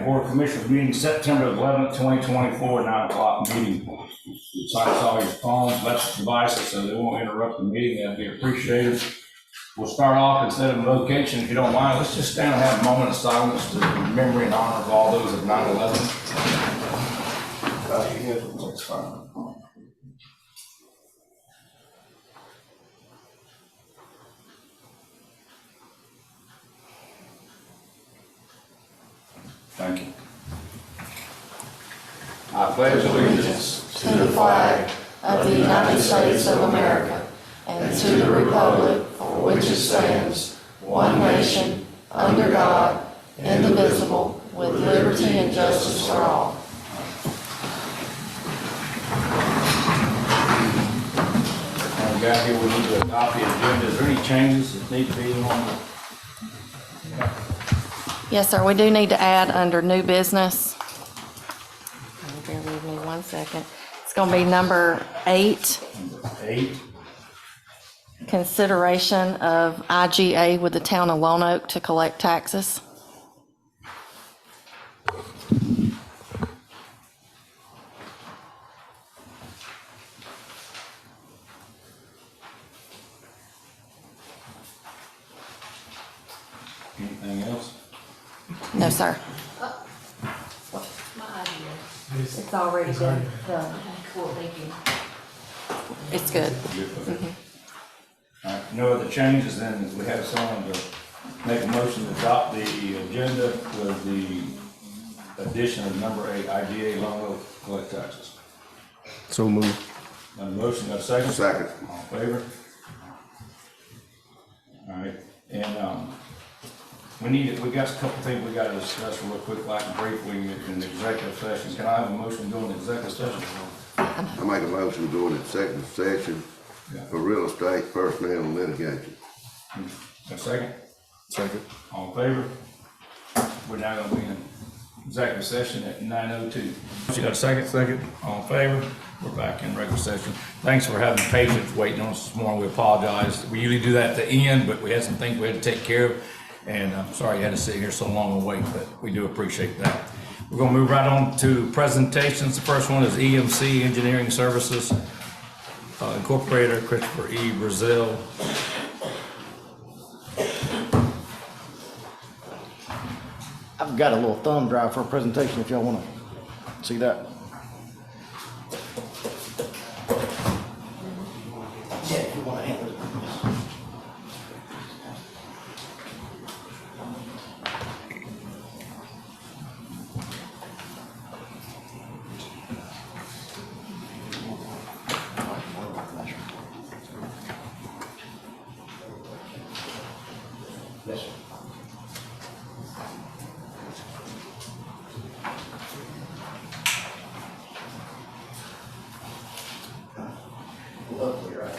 Board of Commissioners meeting September 11th, 2024, 9 o'clock meeting. Silence all your phones, electric devices, so they won't interrupt the meeting. That'd be appreciated. We'll start off instead of vocation, if you don't mind. Let's just stand and have a moment of silence to memory and honor of all those of 9/11. That's fine. Thank you. I pledge allegiance to the flag of the United States of America and to the republic for which it stands, one nation, under God, indivisible, with liberty and justice for all. And we got here, we need to adopt the agenda. Is there any changes that need to be on the? Yes, sir. We do need to add under new business. Bear with me 1 second. It's going to be number 8. Number 8. Consideration of IGA with the town of Lone Oak to collect taxes. Anything else? No, sir. My idea. It's already been done. Cool, thank you. It's good. All right, no other changes, then we have someone to make a motion to adopt the agenda with the addition of number 8, IGA Lone Oak collect taxes. So moved. Got a motion, got a second? Second. All in favor? All right, and we got a couple things we got to discuss real quick, like briefly in the executive session. Can I have a motion to go into executive session? I make a motion to go into executive session for real estate, personnel, and litigation. A second? Second. All in favor? We're now going to be in executive session at 9:02. You got a second? Second. All in favor? We're back in regular session. Thanks for having patience waiting on us this morning. We apologize. We usually do that at the end, but we had some things we had to take care of. And I'm sorry you had to sit here so long and wait, but we do appreciate that. We're going to move right on to presentations. The first one is EMC Engineering Services Incorporated, Christopher E. Brazil. I've got a little thumb drive for a presentation if y'all want to see that. Yeah, if you want to handle it. Yes, sir. Lovely, right?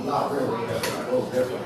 Not really, a little different.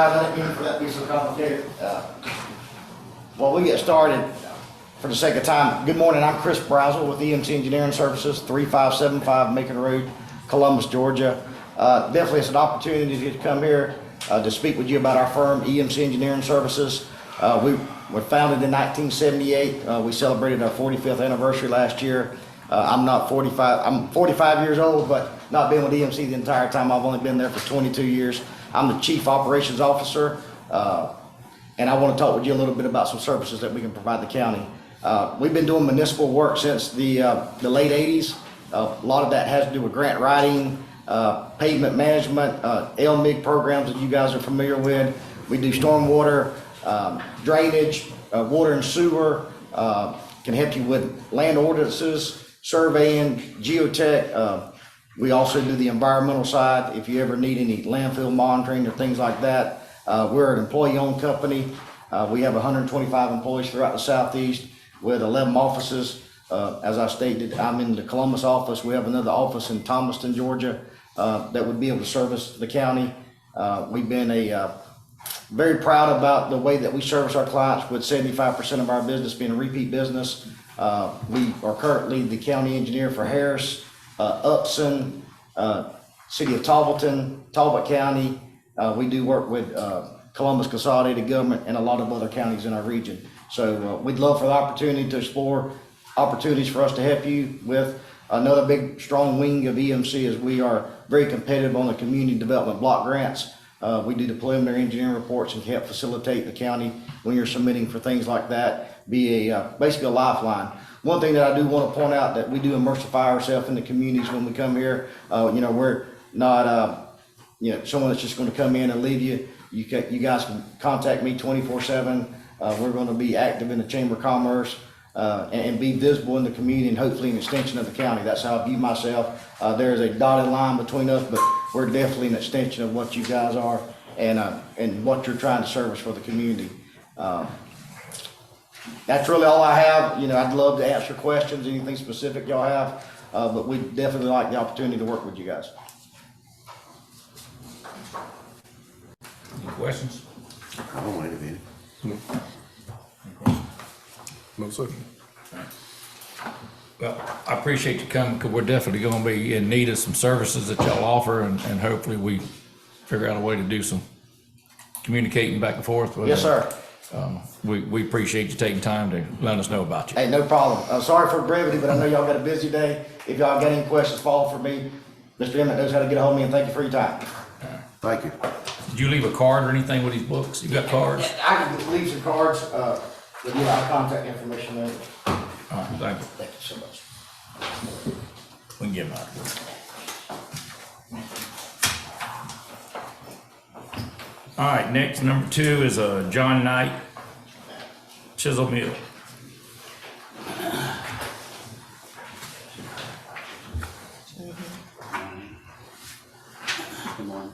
guys. I didn't mean for that to be so complicated. Well, we get started for the sake of time. Good morning, I'm Chris Brazel with EMC Engineering Services, 3575 Macon Road, Columbus, Georgia. Definitely it's an opportunity to come here to speak with you about our firm, EMC Engineering Services. We were founded in 1978. We celebrated our 45th anniversary last year. I'm 45 years old, but not been with EMC the entire time. I've only been there for 22 years. I'm the Chief Operations Officer, and I want to talk with you a little bit about some services that we can provide the county. We've been doing municipal work since the late 80s. A lot of that has to do with grant writing, pavement management, LMIG programs that you guys are familiar with. We do stormwater, drainage, water and sewer, can help you with land ordinances, surveying, geotech. We also do the environmental side. If you ever need any landfill monitoring or things like that, we're an employee-owned company. We have 125 employees throughout the Southeast with 11 offices. As I stated, I'm in the Columbus office. We have another office in Thomaston, Georgia, that would be able to service the county. We've been very proud about the way that we service our clients, with 75% of our business being a repeat business. We are currently the county engineer for Harris, Upson, City of Talbot County. We do work with Columbus Consolidated Government and a lot of other counties in our region. So we'd love for the opportunity to explore opportunities for us to help you with. Another big strong wing of EMC is we are very competitive on the community development block grants. We do the preliminary engineering reports and can help facilitate the county when you're submitting for things like that, be basically a lifeline. One thing that I do want to point out, that we do immersify ourselves in the communities when we come here. We're not someone that's just going to come in and leave you. You guys can contact me 24/7. We're going to be active in the Chamber of Commerce and be visible in the community, and hopefully an extension of the county. That's how I view myself. There is a dotted line between us, but we're definitely an extension of what you guys are and what you're trying to service for the community. That's really all I have. I'd love to answer questions, anything specific y'all have, but we definitely like the opportunity to work with you guys. Any questions? I don't wait a minute. No, sir. Well, I appreciate you coming, because we're definitely going to be in need of some services that y'all offer, and hopefully we figure out a way to do some communicating back and forth. With Yes, sir. We appreciate you taking time to let us know about you. Hey, no problem. Sorry for brevity, but I know y'all got a busy day. If y'all got any questions, follow for me. Mr. Emmett knows how to get a hold of me, and thank you for your time. Thank you. Did you leave a card or anything with these books? You got cards? I can leave some cards with our contact information there. All right, thank you. Thank you so much. We can get them out. All right, next, number 2 is John Knight, Chisel Mill. Good morning.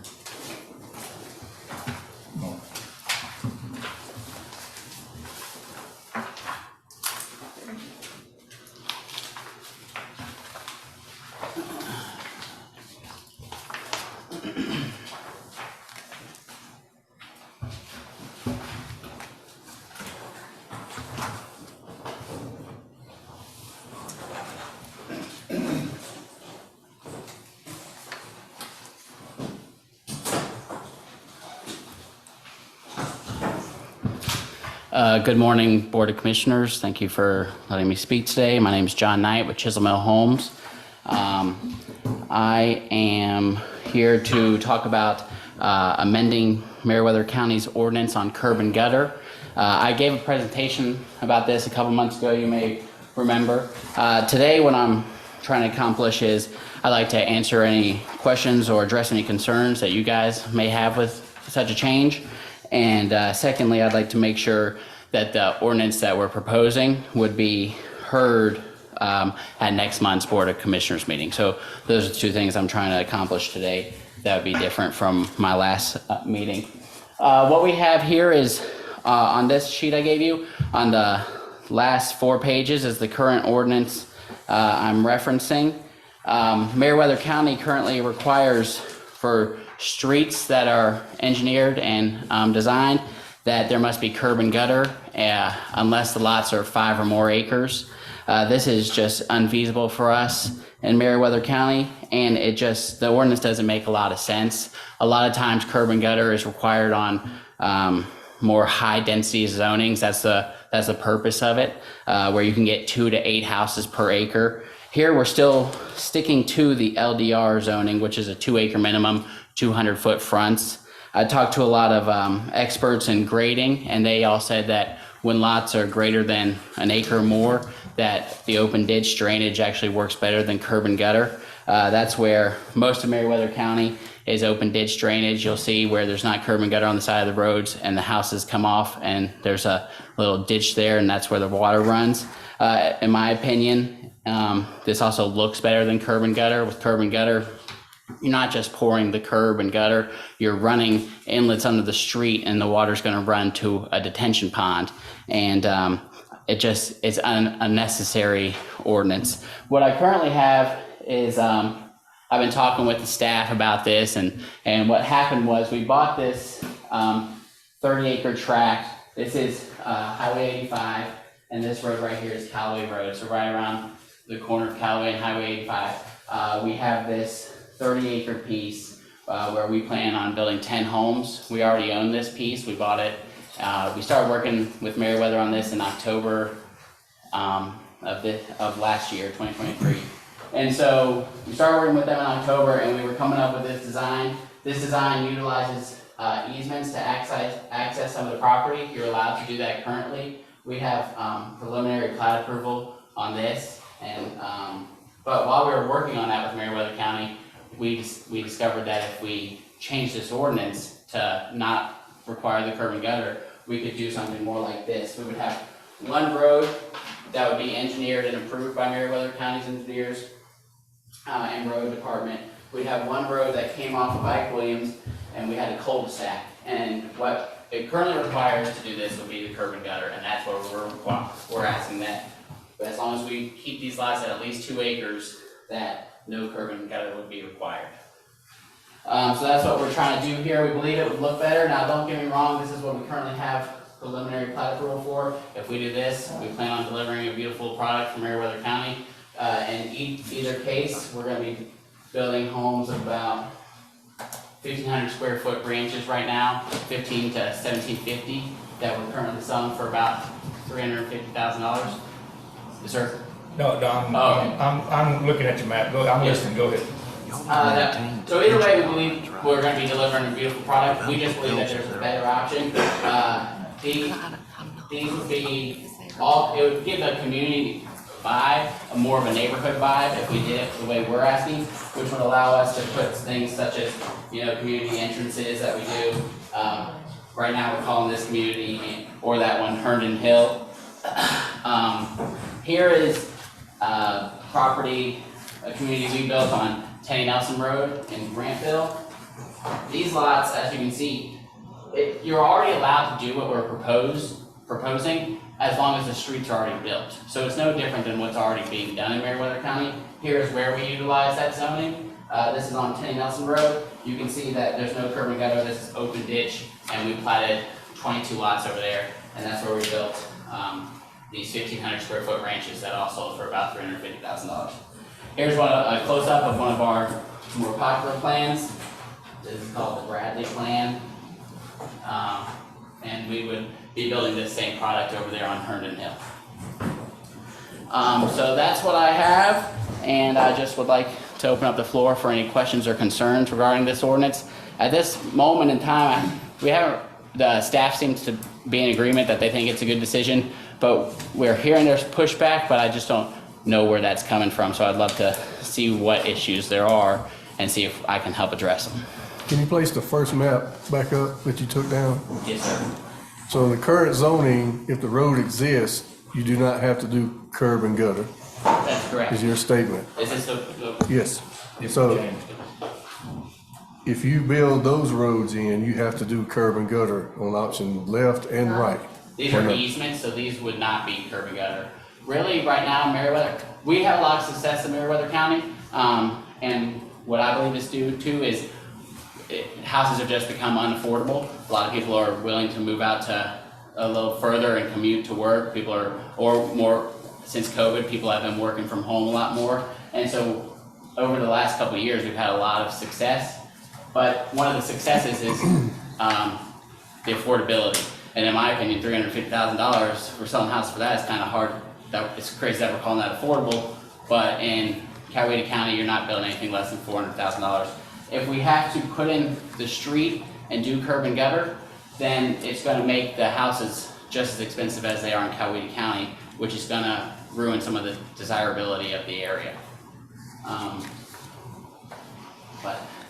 Good morning, Board of Commissioners. Thank you for letting me speak today. My name is John Knight with Chisel Mill Homes. I am here to talk about amending Meriwether County's ordinance on curb and gutter. I gave a presentation about this a couple months ago, you may remember. Today, what I'm trying to accomplish is I'd like to answer any questions or address any concerns that you guys may have with such a change. And secondly, I'd like to make sure that the ordinance that we're proposing would be heard at next month's Board of Commissioners meeting. So those are the two things I'm trying to accomplish today that would be different from my last meeting. What we have here is on this sheet I gave you, on the last 4 pages is the current ordinance I'm referencing. Meriwether County currently requires for streets that are engineered and designed, that there must be curb and gutter unless the lots are 5 or more acres. This is just unfeasible for us in Meriwether County, and the ordinance doesn't make a lot of sense. A lot of times curb and gutter is required on more high density zonings. That's the purpose of it, where you can get 2 to 8 houses per acre. Here we're still sticking to the LDR zoning, which is a 2 acre minimum, 200-foot fronts. I talked to a lot of experts in grading, and they all said that when lots are greater than an acre or more, that the open ditch drainage actually works better than curb and gutter. That's where most of Meriwether County is open ditch drainage. You'll see where there's not curb and gutter on the side of the roads and the houses come off and there's a little ditch there, and that's where the water runs. In my opinion, this also looks better than curb and gutter. With curb and gutter, you're not just pouring the curb and gutter, you're running inlets under the street, and the water's going to run to a detention pond. And it's an unnecessary ordinance. What I currently have is I've been talking with the staff about this, and what happened was we bought this 30-acre tract. This is Highway 85, and this road right here is Callaway Road. So right around the corner of Callaway and Highway 85, we have this 30-acre piece where we plan on building 10 homes. We already own this piece. We bought it. We started working with Meriwether on this in October of last year, 2023. And so we started working with them in October, and we were coming up with this design. This design utilizes easements to access some of the property. You're allowed to do that currently. We have preliminary plat approval on this, and but while we were working on that with Meriwether County, we discovered that if we change this ordinance to not require the curb and gutter, we could do something more like this. We would have one road that would be engineered and approved by Meriwether County's engineers and road department. We'd have one road that came off of Ike Williams, and we had a cul-de-sac. And what it currently requires to do this would be the curb and gutter, and that's what we're asking that. But as long as we keep these lots at least 2 acres, that no curb and gutter would be required. So that's what we're trying to do here. We believe it would look better. Now, don't get me wrong, this is what we currently have preliminary plat approval for. If we do this, we plan on delivering a beautiful product from Meriwether County. In either case, we're going to be building homes of about 1,500 square foot ranches right now, 15 to 1,750 that we're currently selling for about $350,000. Yes, sir. No, I'm looking at your map. I'm listening. Go ahead. So either way, we believe we're going to be delivering a beautiful product. We just believe that there's a better option. These would be it would give a community vibe, more of a neighborhood vibe if we did it the way we're asking, which would allow us to put things such as, community entrances that we do. Right now we're calling this community, or that one, Herndon Hill. Here is property, a community we built on Tenny Nelson Road in Grantville. These lots, as you can see, you're already allowed to do what we're proposing as long as the streets are already built. So it's no different than what's already being done in Meriwether County. Here's where we utilize that zoning. This is on Tenny Nelson Road. You can see that there's no curb and gutter. This is open ditch, and we platted 22 lots over there, and that's where we built these 1,500 square foot ranches that all sold for about $350,000. Here's a close-up of one of our more popular plans. This is called the Bradley Plan. And we would be building this same product over there on Herndon Hill. So that's what I have, and I just would like to open up the floor for any questions or concerns regarding this ordinance. At this moment in time, the staff seems to be in agreement that they think it's a good decision, but we're hearing there's pushback, but I just don't know where that's coming from, so I'd love to see what issues there are and see if I can help address them. Can you place the first map back up that you took down? Yes, sir. So the current zoning, if the road exists, you do not have to do curb and gutter, That's correct. is your statement. Is this the Yes. So if you build those roads in, you have to do curb and gutter on option left and right. These are easements, so these would not be curb and gutter. Really, right now, Meriwether, we have a lot of success in Meriwether County, and what I believe is due to is houses have just become unaffordable. A lot of people are willing to move out to a little further and commute to work. People are, or more, since COVID, people have been working from home a lot more. And so over the last couple of years, we've had a lot of success. But one of the successes is the affordability. And in my opinion, $350,000 for selling a house for that is kind of hard. It's crazy that we're calling that affordable. But in Coweta County, you're not building anything less than $400,000. If we have to put in the street and do curb and gutter, then it's going to make the houses just as expensive as they are in Coweta County, which is going to ruin some of the desirability of the area.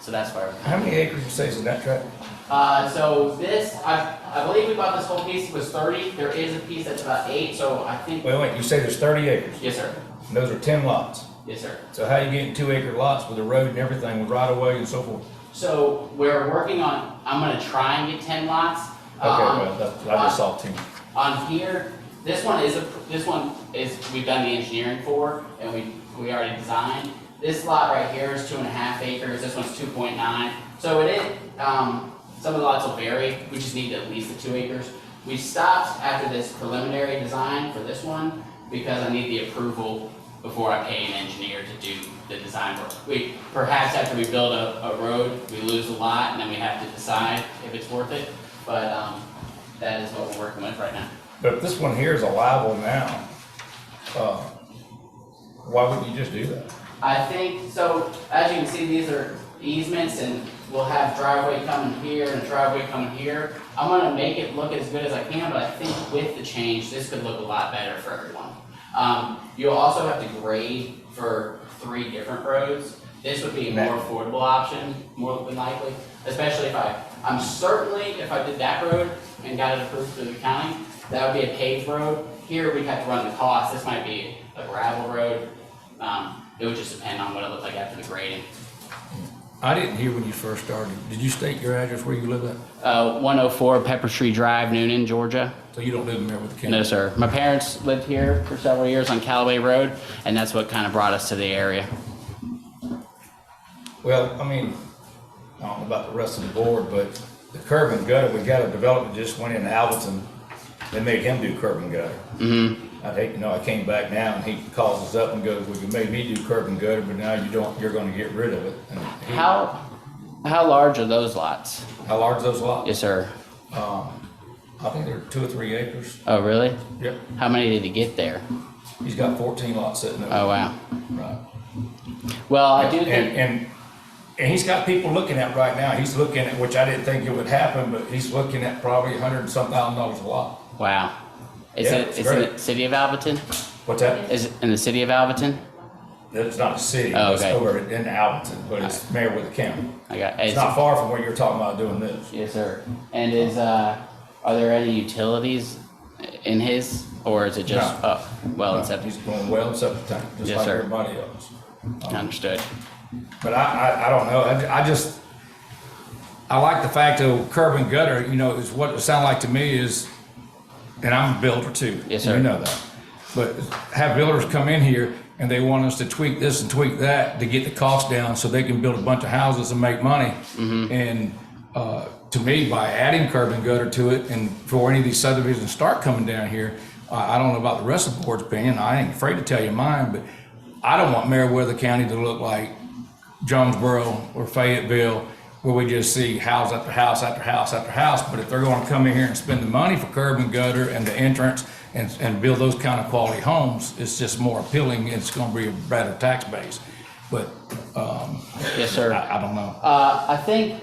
So that's why. How many acres you say is in that tract? So this, I believe we bought this whole piece, it was 30. There is a piece that's about 8, so I think. Wait, you say there's 30 acres? Yes, sir. And those are 10 lots? Yes, sir. So how you getting 2 acre lots with a road and everything, with right of way and so forth? So we're working on, I'm gonna try and get 10 lots. Okay, well, I just saw 10. On here, this one is, we've done the engineering for, and we already designed. This lot right here is 2.5 acres, this one's 2.9. So it is, some of the lots will vary, we just need at least the 2 acres. We stopped after this preliminary design for this one, because I need the approval before I pay an engineer to do the design work. Perhaps after we build a road, we lose a lot, and then we have to decide if it's worth it, but that is what we're working with right now. But if this one here is allowable now, why wouldn't you just do that? I think, so as you can see, these are easements, and we'll have driveway coming here and driveway coming here. I'm gonna make it look as good as I can, but I think with the change, this could look a lot better for everyone. You'll also have to grade for 3 different roads. This would be a more affordable option, more than likely, especially if I'm certainly, if I did that road and got it approved through the county, that would be a paved road. Here, we'd have to run the cost. This might be a gravel road. It would just depend on what it looked like after the grading. I didn't hear when you first started. Did you state your address where you live at? 104 Pepper Tree Drive, Noonan, Georgia. So you don't live in Meriwether County? No, sir. My parents lived here for several years on Callaway Road, and that's what kind of brought us to the area. Well, I mean, I don't know about the rest of the board, but the curb and gutter, we got a development just went in Alberton. They made him do curb and gutter. Mm-hmm. I'd hate to know, I came back now and he calls us up and goes, well, you made me do curb and gutter, but now you're gonna get rid of it. And How large are those lots? How large are those lots? Yes, sir. I think they're 2 or 3 acres. Oh, really? Yep. How many did he get there? He's got 14 lots sitting there. Oh, wow. Right. Well, I do think. And he's got people looking at right now, he's looking at, which I didn't think it would happen, but he's looking at probably $100 and some thousand a lot. Wow. Is Yeah, it? it's It's in great. the city of Alberton? What's that? Is it in the city of Alberton? It's not a city, Oh, it's okay. over in Alberton, but it's Meriwether County. It's not far from where you're talking about doing this. Yes, sir. And are there any utilities in his, or is it just No. well and He's septic? going well and septic tank, just Yes, like sir. everybody else. Understood. But I don't know, I like the fact of curb and gutter, is what it sounds like to me is, and I'm a builder too. Yes, sir. You know that. But have builders come in here and they want us to tweak this and tweak that to get the cost down so they can build a bunch of houses and make money. Mm-hmm. And to me, by adding curb and gutter to it, and for any of these subdivisions start coming down here, I don't know about the rest of the board's opinion, I ain't afraid to tell you mine, but I don't want Meriwether County to look like Jonesboro or Fayetteville, where we just see house after house after house after house. But if they're going to come in here and spend the money for curb and gutter and the entrance and build those kind of quality homes, it's just more appealing. It's going to be a better tax base. But Yes, sir. I don't know. I think.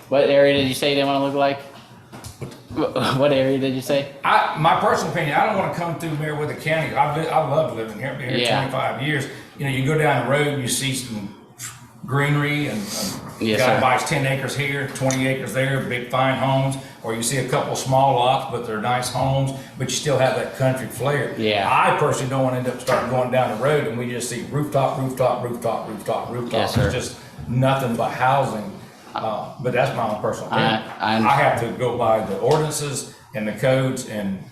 What area did you say they want to look like? What area did you say? My personal opinion, I don't want to come through Meriwether County. I love living here. I've been here Yeah. 25 years. You go down the road and you see some greenery and Yes, guy sir. buys 10 acres here, 20 acres there, big fine homes, or you see a couple small lots, but they're nice homes, but you still have that country flair. Yeah. I personally don't want to end up starting going down the road and we just see rooftop, rooftop, rooftop, rooftop, rooftop. Yes, sir. It's just nothing but housing. But that's my own personal opinion. I I have to go by the ordinances and the codes and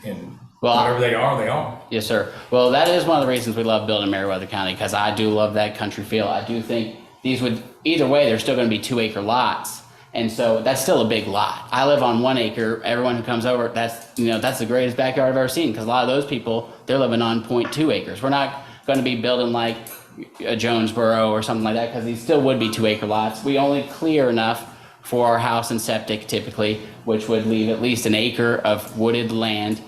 Well, whatever they are. Yes, sir. Well, that is one of the reasons we love building Meriwether County, because I do love that country feel. I do think these would, either way, they're still gonna be 2-acre lots. And so that's still a big lot. I live on 1 acre. Everyone who comes over, that's the greatest backyard I've ever seen, because a lot of those people, they're living on 0.2 acres. We're not gonna be building like a Jonesboro or something like that, because these still would be 2-acre lots. We only clear enough for our house and septic typically, which would leave at least an acre of wooded land.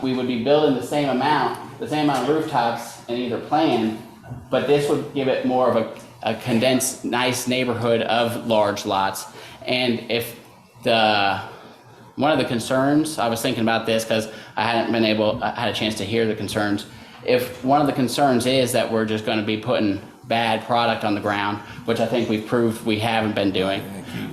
We would be building the same amount of rooftops in either plan, but this would give it more of a condensed, nice neighborhood of large lots. And if one of the concerns, I was thinking about this because I had a chance to hear the concerns. If one of the concerns is that we're just going to be putting bad product on the ground, which I think we've proved we haven't been doing.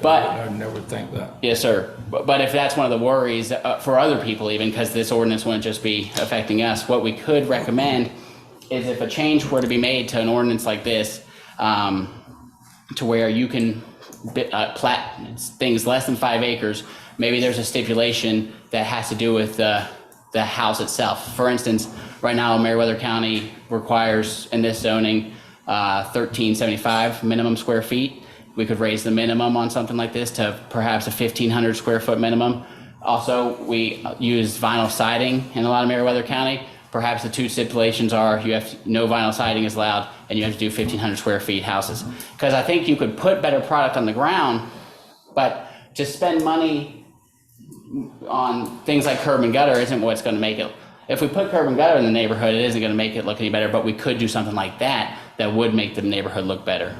But I never think that. yes, sir. But if that's one of the worries for other people, even because this ordinance wouldn't just be affecting us, what we could recommend is if a change were to be made to an ordinance like this, to where you can plat things less than 5 acres, maybe there's a stipulation that has to do with the house itself. For instance, right now Meriwether County requires in this zoning 1375 minimum square feet. We could raise the minimum on something like this to perhaps a 1,500 square foot minimum. Also, we use vinyl siding in a lot of Meriwether County. Perhaps the two stipulations are no vinyl siding is allowed, and you have to do 1,500 square feet houses. Because I think you could put better product on the ground, but to spend money on things like curb and gutter isn't what's going to make it. If we put curb and gutter in the neighborhood, it isn't going to make it look any better, but we could do something like that would make the neighborhood look better.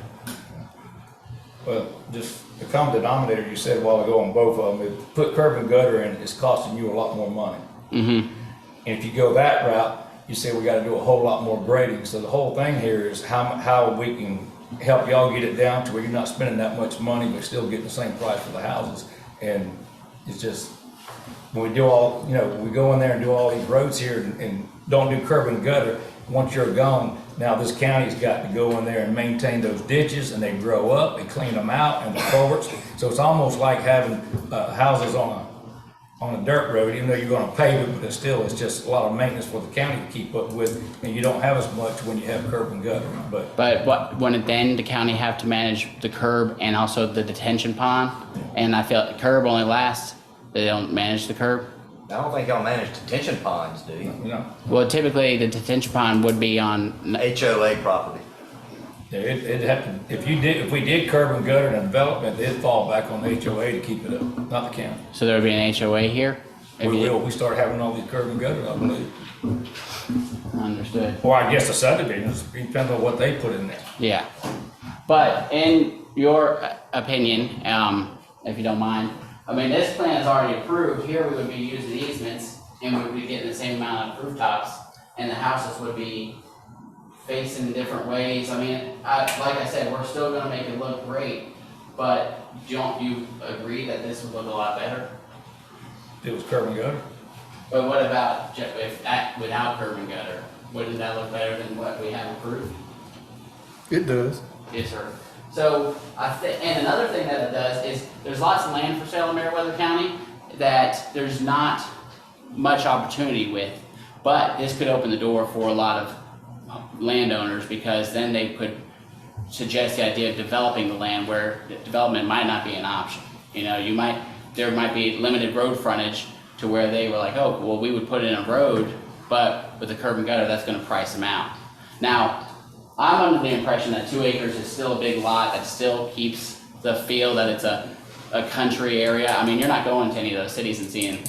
Well, just the common denominator you said a while ago on both of them, is put curb and gutter in, it's costing you a lot more money. Mm-hmm. And if you go that route, you say we gotta do a whole lot more grading. So the whole thing here is how we can help y'all get it down to where you're not spending that much money, but still getting the same price for the houses. And it's just, when we do all, we go in there and do all these roads here and don't do curb and gutter, once you're gone, now this county's got to go in there and maintain those ditches, and they grow up, they clean them out, and the culverts. So it's almost like having houses on a dirt road, even though you're gonna pave it, but it's just a lot of maintenance for the county to keep up with, and you don't have as much when you have curb and gutter. But wouldn't then the county have to manage the curb and also the detention pond? And I feel curb only lasts, they don't manage the curb? I don't think y'all manage detention ponds, do you? Well, typically the detention pond would be on, HOA property. Yeah, it'd have to, if we did curb and gutter and development, it'd fall back on the HOA to keep it up, not the county. so there would be an HOA here? We start having all these curb and gutter, I believe. Understood. Or I guess the subdivisions, depends on what they put in there. Yeah. But in your opinion, if you don't mind, I mean, this plan is already approved. Here we would be using easements and we would be getting the same amount of rooftops, and the houses would be facing different ways. I mean, like I said, we're still gonna make it look great, but don't you agree that this would look a lot better? It was curb and gutter. But what about without curb and gutter? Wouldn't that look better than what we have approved? It does. Yes, sir. So and another thing that it does is there's lots of land for sale in Meriwether County that there's not much opportunity with, but this could open the door for a lot of landowners, because then they could suggest the idea of developing the land where development might not be an option. There might be limited road frontage to where they were like, oh, well, we would put in a road, but with a curb and gutter, that's gonna price them out. Now, I'm under the impression that 2 acres is still a big lot that still keeps the feel that it's a country area. I mean, you're not going to any of those cities and seeing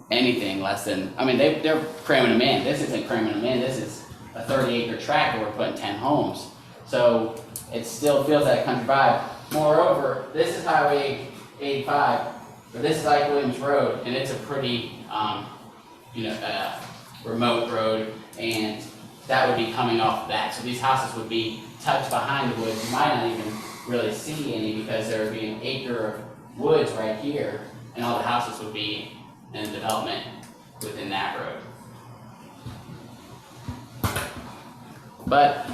anything less than, I mean, they're cramming them in. This isn't cramming them in. This is a 30-acre tract where we're putting 10 homes. So it still feels that country vibe. Moreover, this is Highway 85, but this is Ike Williams Road, and it's a pretty, remote road, and that would be coming off that. So these houses would be tucked behind the woods. You might not even really see any, because there would be an acre of woods right here, and all the houses would be in development within that road. But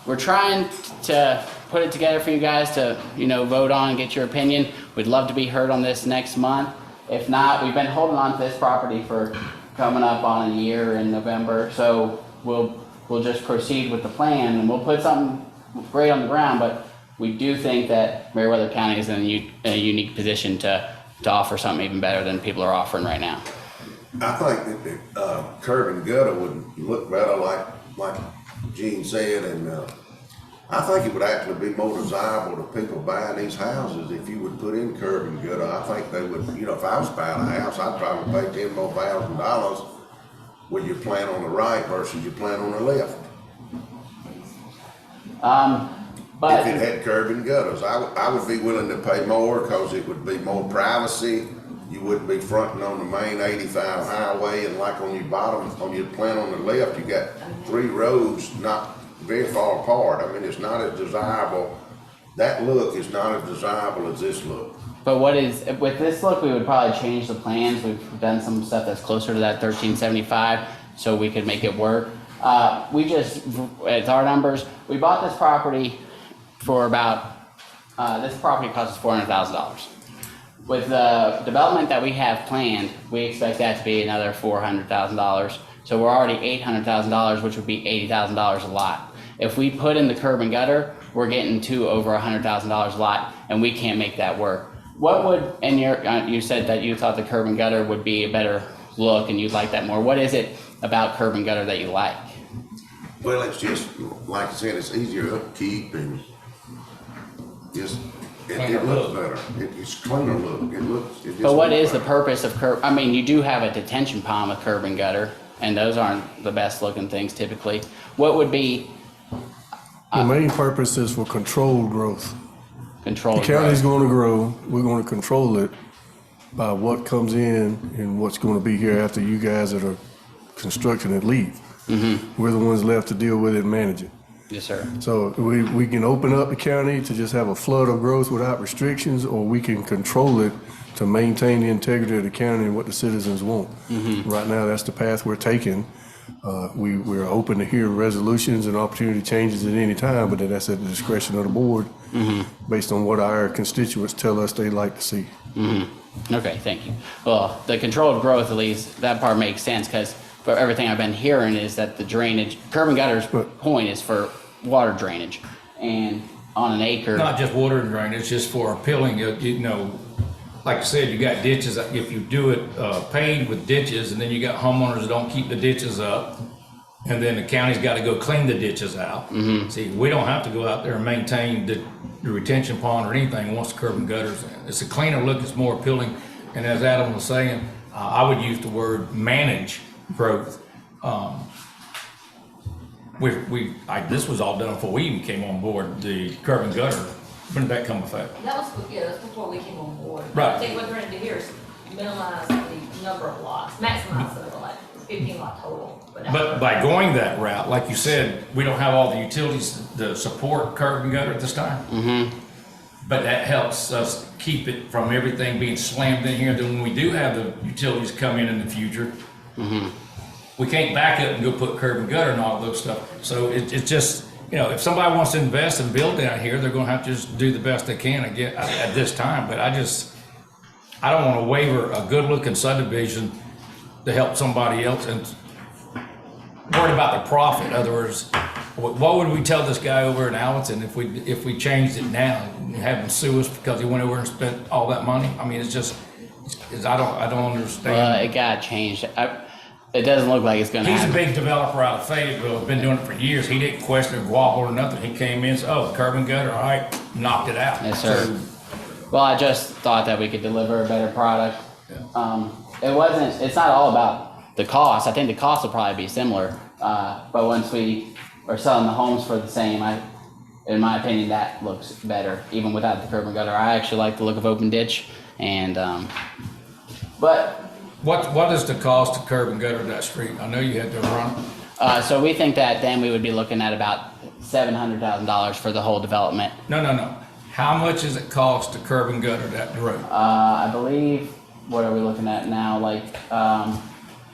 we're trying to put it together for you guys to, vote on and get your opinion. We'd love to be heard on this next month. If not, we've been holding on to this property for coming up on a year in November, so we'll just proceed with the plan, and we'll put something great on the ground, but we do think that Meriwether County is in a unique position to offer something even better than people are offering right now. I think that the curb and gutter would look better, like Gene said, and I think it would actually be more desirable to people buying these houses if you would put in curb and gutter. I think they would, you know, if I was buying a house, I'd probably pay $10,000 with your plan on the right versus your plan on the left. But If it had curb and gutters, I would be willing to pay more because it would be more privacy. You wouldn't be fronting on the main 85 highway, and like on your bottom, on your plan on the left, you got 3 roads not very far apart. I mean, it's not as desirable. That look is not as desirable as this look. But with this look, we would probably change the plans. We've done some stuff that's closer to that 1375, so we could make it work. It's our numbers. We bought this property for about, this property cost us $400,000. With the development that we have planned, we expect that to be another $400,000. So we're already $800,000, which would be $80,000 a lot. If we put in the curb and gutter, we're getting to over $100,000 a lot, and we can't make that work. What would, and you said that you thought the curb and gutter would be a better look and you'd like that more. What is it about curb and gutter that you like? Well, it's just, like I said, it's easier upkeep and just, it looks better. It's cleaner look. It just But what looks is the better. purpose of curb? I mean, you do have a detention pond with curb and gutter, and those aren't the best looking things typically. What would be The main purpose is for controlled growth. controlled The county's growth? gonna grow, we're gonna control it by what comes in and what's gonna be here after you guys that are constructing it leave. We're the ones left to deal with it and manage it. Yes, sir. So we can open up the county to just have a flood of growth without restrictions, or we can control it to maintain the integrity of the county and what the citizens want. Right now, that's the path we're taking. We're open to hear resolutions and opportunity changes at any time, but then that's at the discretion of the board based on what our constituents tell us they'd like to see. Okay, thank you. Well, the controlled growth, at least, that part makes sense, because for everything I've been hearing is that the drainage, curb and gutter's point is for water drainage. And on an acre. Not just water and drain, it's just for appealing, you know, like I said, you got ditches, if you do it paved with ditches, and then you got homeowners that don't keep the ditches up, and then the county's gotta go clean the ditches out. See, we don't have to go out there and maintain the retention pond or anything once the curb and gutters in. It's a cleaner look, it's more appealing, and as Adam was saying, I would use the word manage growth. This was all done before we even came on board, the curb and gutter. When did that come effect? That was before we came on board. Right. I think what we're gonna do here is minimize the number of lots, maximize the lot, 15 lot total. But by going that route, like you said, we don't have all the utilities to support curb and gutter at this time. But that helps us keep it from everything being slammed in here. Then when we do have the utilities come in the future, we can't back up and go put curb and gutter and all those stuff. So it's just, you know, if somebody wants to invest and build down here, they're gonna have to just do the best they can at this time. But I don't wanna waiver a good looking subdivision to help somebody else and worried about the profit. In other words, what would we tell this guy over in Allenton if we changed it now and have him sue us because he went over and spent all that money? I mean, I don't understand. It got changed. It doesn't look like it's gonna He's a happen. big developer out of Fayetteville, been doing it for years. He didn't question or wobble or nothing. He came in and said, oh, curb and gutter, all right, knocked it out. Yes, sir. Well, I just thought that we could deliver a better product. It's not all about the cost. I think the cost will probably be similar. But once we are selling the homes for the same, in my opinion, that looks better, even without the curb and gutter. I actually like the look of open ditch, and, but, What is the cost to curb and gutter that street? I know you had to run. so we think that then we would be looking at about $700,000 for the whole development. No. How much does it cost to curb and gutter that road? I believe, what are we looking at now? Like,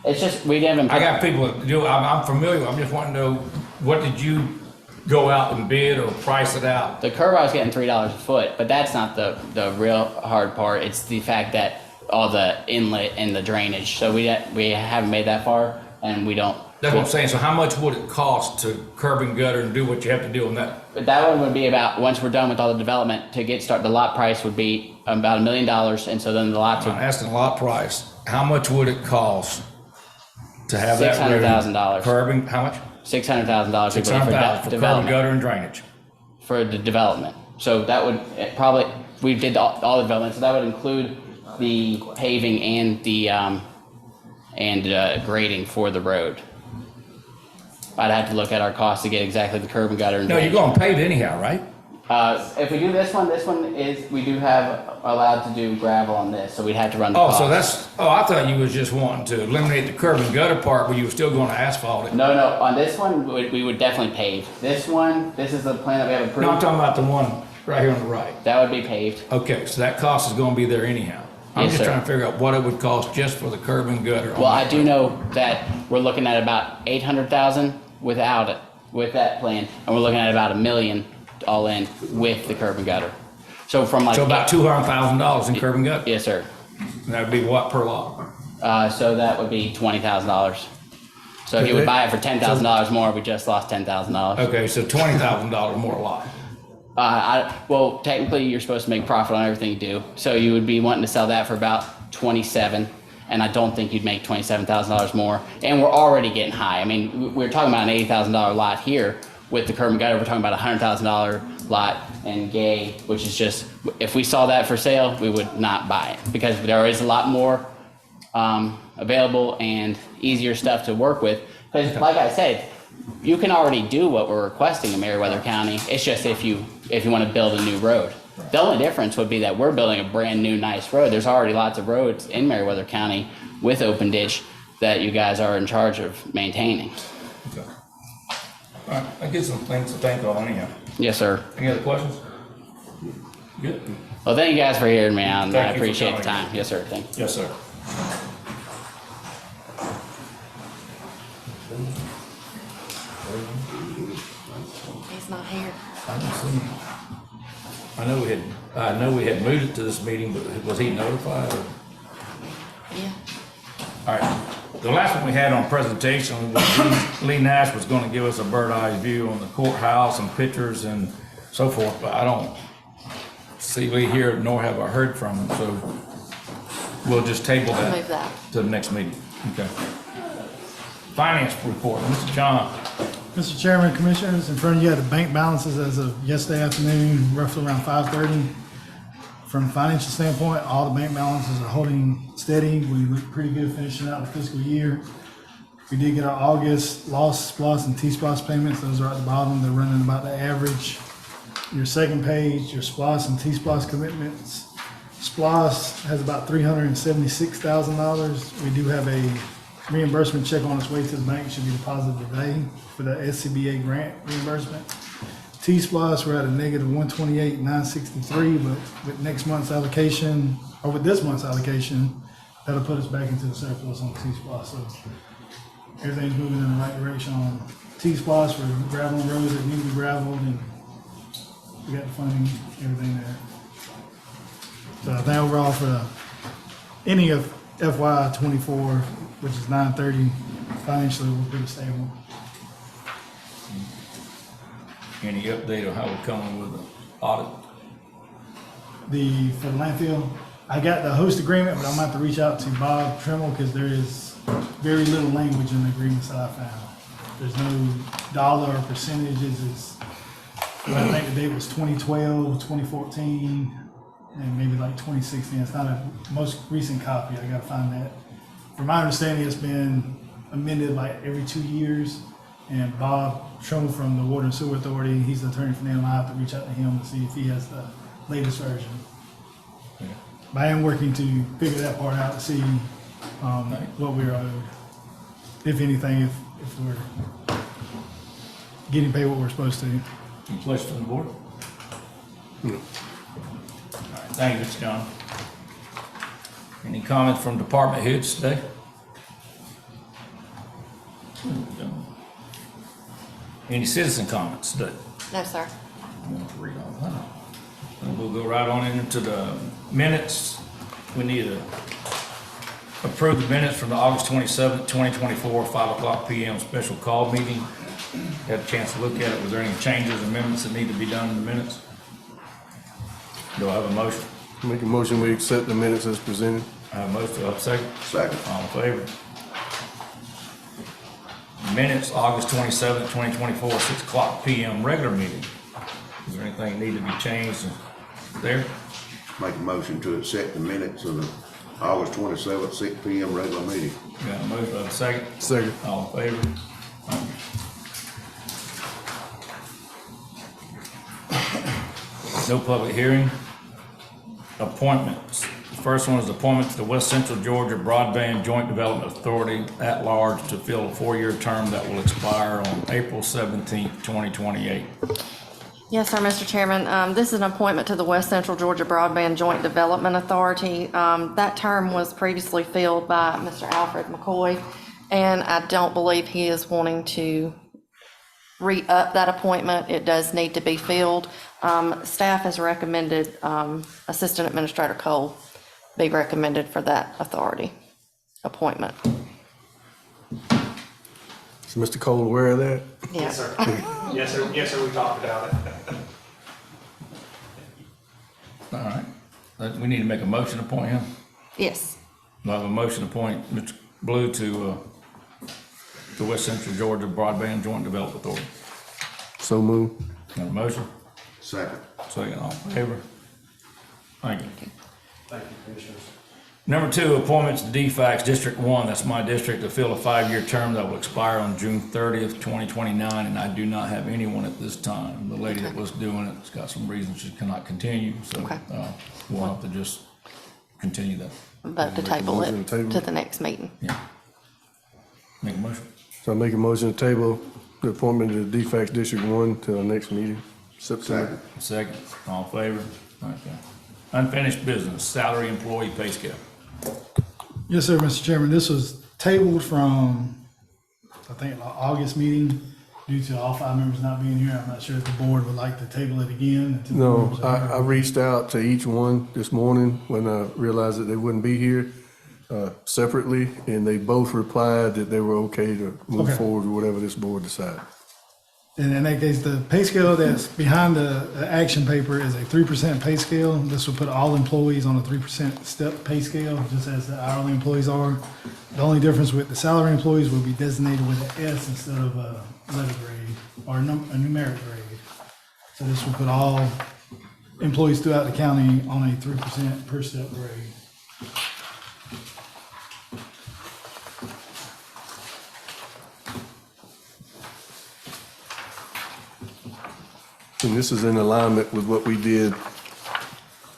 it's just, we didn't. I got people that do, I'm familiar. I'm just wanting to know, what did you go out and bid or price it out? The curb, I was getting $3 a foot, but that's not the real hard part. It's the fact that all the inlet and the drainage. So we haven't made that far, and we don't That's what I'm saying. So how much would it cost to curb and gutter and do what you have to do on that? But that one would be about, once we're done with all the development, to get started, the lot price would be about $1 million, and so then the lots I'm would, asking lot price. How much would it cost to have that? $600,000. Curbing, how much? $600,000 would be for $600,000 for curb and development, gutter and drainage. for the development. So that would probably, we did all the development, so that would include the paving and the, grading for the road. I'd have to look at our costs to get exactly the curb and gutter and No, you're drainage. gonna pave it anyhow, right? If we do this one is, we do have allowed to do gravel on this, so we'd have to run the Oh, cost. so that's, I thought you was just wanting to eliminate the curb and gutter part, but you were still gonna asphalt it. No, on this one, we would definitely pave. This one, this is the plan that we have approved. No, I'm talking about the one right here on the right. That would be paved. Okay, so that cost is gonna be there anyhow. I'm Yes, just sir. trying to figure out what it would cost just for the curb and gutter. Well, I do know that we're looking at about 800,000 without it, with that plan, and we're looking at about $1 million all in with the curb and gutter. So from like. So about $200,000 in curb and gutter? Yes, sir. And that'd be what per lot? So that would be $20,000. So if you would buy it for $10,000 more, we just lost $10,000. Okay, so $20,000 more a lot. Well, technically, you're supposed to make profit on everything you do. So you would be wanting to sell that for about 27, and I don't think you'd make $27,000 more. And we're already getting high. I mean, we're talking about an $80,000 lot here with the curb and gutter. We're talking about a $100,000 lot in Gay, which is just, if we saw that for sale, we would not buy it because there is a lot more available and easier stuff to work with. Because, like I said, you can already do what we're requesting in Meriwether County. It's just if you want to build a new road. The only difference would be that we're building a brand new nice road. There's already lots of roads in Meriwether County with open ditch that you guys are in charge of maintaining. Okay. All right, that gives some things to think on anyhow. Yes, sir. Any other questions? Good. Well, thank you guys for hearing me out, and Thank I you for appreciate the coming. time. Yes, sir. Thank you. Yes, sir. He's not here. I don't see him. I know we had moved it to this meeting, but was he notified or? Yeah. All right. The last one we had on presentation was Lee Nash was gonna give us a bird eye view on the courthouse and pictures and so forth, but I don't see Lee here, nor have I heard from him, so we'll just table I'll that move that. to the next meeting. Okay. Finance report, Mr. John. Mr. Chairman, Commissioners, in front of you have the bank balances as of yesterday afternoon, roughly around 5:30. From a financial standpoint, all the bank balances are holding steady. We look pretty good finishing out the fiscal year. We did get our August loss, SPLOS, and T-SPLOS payments. Those are at the bottom. They're running about the average. Your second page, your SPLOS and T-SPLOS commitments. SPLOS has about $376,000. We do have a reimbursement check on its way to the bank, should be deposited today for the SCBA grant reimbursement. T-SPLOS, we're at a negative 128,963, but with next month's allocation, or with this month's allocation, that'll put us back into the surplus on T-SPLOS. So everything's moving in the right direction on T-SPLOS. We're graveling roads that need to be graveled, and we got the funding, everything there. So I think overall for the ending of FY '24, which is 9/30, financially, we're pretty stable. Any update on how we're coming with the audit? For the landfill, I got the host agreement, but I'm gonna have to reach out to Bob Tremmel because there is very little language in the agreements that I found. There's no dollar or percentages. I think the date was 2012, 2014, and maybe like 2016. It's not a most recent copy. I gotta find that. From my understanding, it's been amended like every 2 years. And Bob Tremmel from the Water and Sewer Authority, he's the attorney for them. I have to reach out to him to see if he has the latest version. Yeah. But I am working to figure that part out to see what we're owed, if anything, if we're getting paid what we're supposed to. Any questions from the board? All right, thank you, Mr. John. Any comments from department heads today? Any citizen comments today? No, sir. I'm going to read all that. And we'll go right on into the minutes. We need a Approve the minutes from the August 27th, 2024, 5 o'clock PM special call meeting. Had a chance to look at it. Was there any changes, amendments that need to be done in the minutes? Do I have a motion? Make a motion, we accept the minutes as presented. I have a motion, do I have a second? Second. All in favor? Minutes, August 27th, 2024, 6 o'clock PM regular meeting. Is there anything that need to be changed there? Make a motion to accept the minutes of the August 27th, 6 PM regular meeting. Got a motion, do I have a second? Second. All in favor? No public hearing. Appointments. The first one is appointment to the West Central Georgia Broadband Joint Development Authority at large to fill a 4-year term that will expire on April 17th, 2028. Yes, sir, Mr. Chairman. This is an appointment to the West Central Georgia Broadband Joint Development Authority. That term was previously filled by Mr. Alfred McCoy, and I don't believe he is wanting to re-up that appointment. It does need to be filled. Staff has recommended Assistant Administrator Cole be recommended for that authority appointment. Is Mr. Cole aware of that? Yes, sir. Yes, sir, we talked about it. All right. We need to make a motion to appoint him. Yes. I have a motion to appoint Mr. Blue to the West Central Georgia Broadband Joint Development Authority. So move. Got a motion? Second. Second, all in favor? Thank you. Thank you, Commissioners. Number 2, appointments to DFAX District 1, that's my district, to fill a 5-year term that will expire on June 30th, 2029, and I do not have anyone at this time. The lady that was doing it's got some reasons she cannot continue, so Okay. we'll have to just continue that. Vote to table it to the next meeting. Yeah. Make a motion. So I make a motion to table the appointment to the DFAX District 1 to our next meeting, September. Second. Second, all in favor? Okay. Unfinished business, salary employee pay scale. Yes, sir, Mr. Chairman. This was tabled from, I think, the August meeting due to all 5 members not being here. I'm not sure if the board would like to table it again. Until the No, members are here. I reached out to each one this morning when I realized that they wouldn't be here separately, and they both replied that they were okay to move Okay. forward with whatever this board decided. And in that case, the pay scale that's behind the action paper is a 3% pay scale. This will put all employees on a 3% step pay scale, just as the hourly employees are. The only difference with the salary employees will be designated with an S instead of a letter grade or a numeric grade. So this will put all employees throughout the county on a 3% per step grade. And this is in alignment with what we did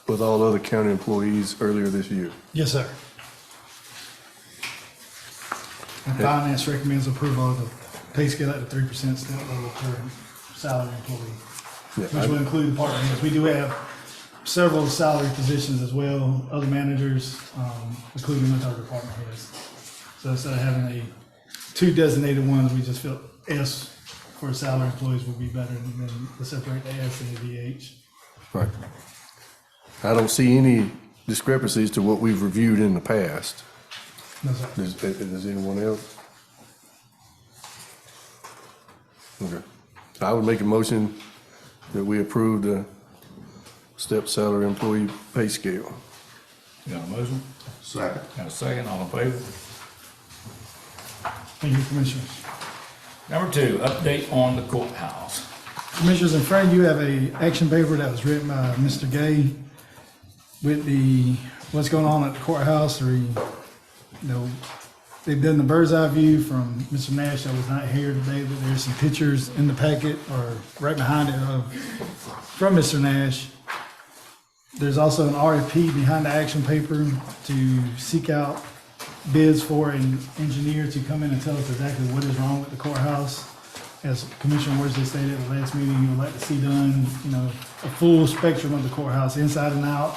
with all other county employees earlier this year. Yes, sir. And finance recommends approval of the pay scale at the 3% step level per salary employee, Yeah, which will include department heads. We do have several salary positions as well, other managers, including with our department heads. So instead of having 2 designated ones, we just felt S for salary employees would be better than to separate the S and the VH. Right. I don't see any discrepancies to what we've reviewed in the past. No, sir. Does anyone else? Okay. I would make a motion that we approve the step salary employee pay scale. You got a motion? Second. Got a second, all in favor? Thank you, Commissioners. Number 2, update on the courthouse. Commissioners, in front of you have a action paper that was written by Mr. Gay with what's going on at the courthouse. They've done the bird's eye view from Mr. Nash that was not here today, but there's some pictures in the packet or right behind it from Mr. Nash. There's also an RFP behind the action paper to seek out bids for an engineer to come in and tell us exactly what is wrong with the courthouse. As Commissioner Worsley stated at the last meeting, he would like to see done, a full spectrum of the courthouse, inside and out,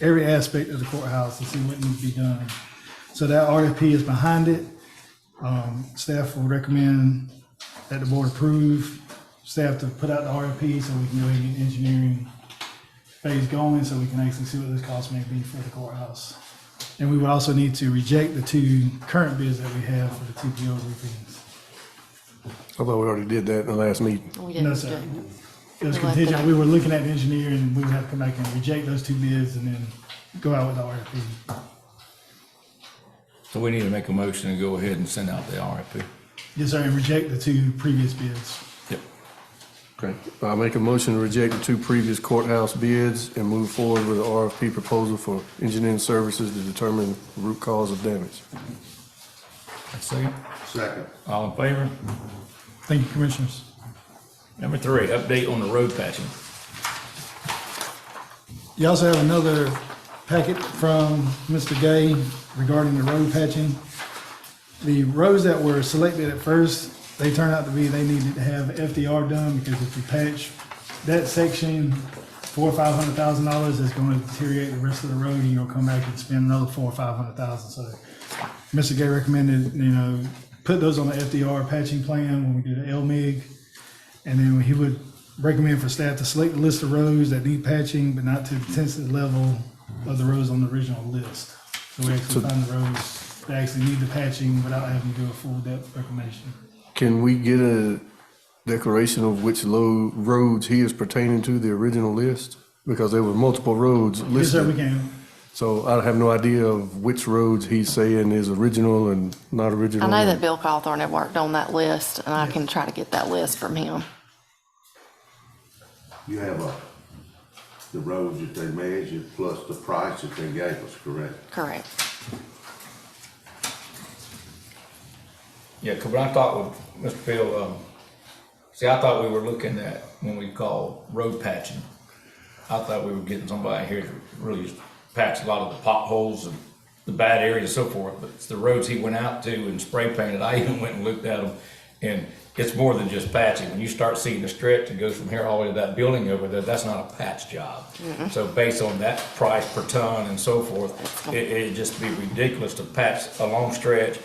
every aspect of the courthouse to see what needs to be done. So that RFP is behind it. Staff will recommend that the board approve staff to put out the RFP so we can go ahead and get engineering phase going so we can actually see what this cost may be for the courthouse. And we would also need to reject the 2 current bids that we have for the 2 POs and fees. I thought we already did that in the last meeting. We No, didn't sir. do it. It was We left contingent, it. we were looking at the engineer and we would have to come back and reject those 2 bids and then go out with the RFP. So we need to make a motion and go ahead and send out the RFP. Yes, sir, and reject the 2 previous bids. Yep. Okay. I'll make a motion to reject the 2 previous courthouse bids and move forward with the RFP proposal for engineering services to determine the root cause of damage. Second. Second. All in favor? Thank you, Commissioners. Number 3, update on the road patching. You also have another packet from Mr. Gay regarding the road patching. The roads that were selected at first, they turned out to be, they needed to have FDR done because if you patch that section, $400,000 or $500,000 is going to deteriorate the rest of the road and you'll come back and spend another $400,000 or $500,000. So Mr. Gay recommended, put those on the FDR patching plan when we do the LMIG. And then he would recommend for staff to select the list of roads that need patching, but not to the intensity level of the roads on the original list. So we actually find the roads that actually need the patching without having to do a full depth reclamation. Can we get a declaration of which roads he is pertaining to, the original list? Because there were multiple roads listed. Yes, sir, we can. So I have no idea of which roads he's saying is original and not original. I know that Bill Cawthorn had worked on that list, and I can try to get that list from him. You have the roads that they measured plus the price that they gave us, correct? Correct. Yeah, 'cause when I talked with Mr. Phil, I thought we were looking at, when we call road patching, I thought we were getting somebody here to really patch a lot of the potholes and the bad areas and so forth, but it's the roads he went out to and spray painted. I even went and looked at them, and it's more than just patching. When you start seeing the stretch that goes from here all the way to that building over there, that's not a patch job. So based on that price per ton and so forth, it'd just be ridiculous to patch a long stretch,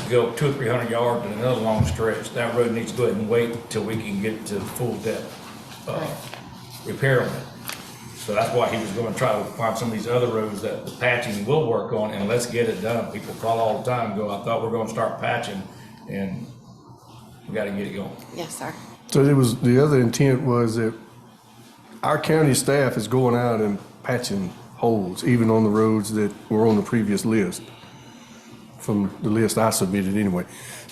go 200 or 300 yards and another long stretch. That road needs to go ahead and wait till we can get to full depth repair on it. So that's why he was gonna try to find some of these other roads that the patching will work on, and let's get it done. People call all the time and go, I thought we were gonna start patching, and we gotta get it going. Yes, sir. So it was, the other intent was that our county staff is going out and patching holes, even on the roads that were on the previous list, from the list I submitted anyway.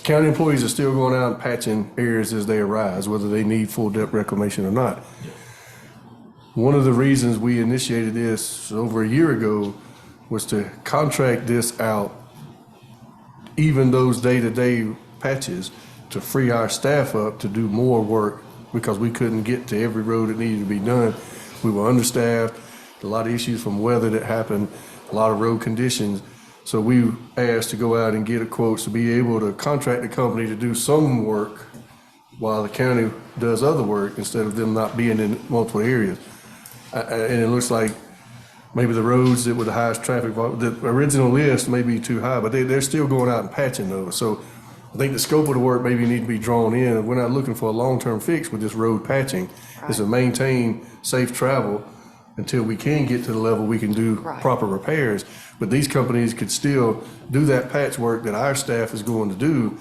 County employees are still going out and patching areas as they arise, whether they need full depth reclamation or not. One of the reasons we initiated this over a year ago was to contract this out, even those day-to-day patches, to free our staff up to do more work because we couldn't get to every road that needed to be done. We were understaffed, a lot of issues from weather that happened, a lot of road conditions. So we asked to go out and get a quote to be able to contract the company to do some work while the county does other work instead of them not being in multiple areas. And it looks like maybe the roads that were the highest traffic volume, the original list may be too high, but they're still going out and patching those. So I think the scope of the work maybe need to be drawn in. We're not looking for a long-term fix with this road patching. It's to maintain safe travel until we can get to the level we can do proper repairs. But these companies could still do that patchwork that our staff is going to do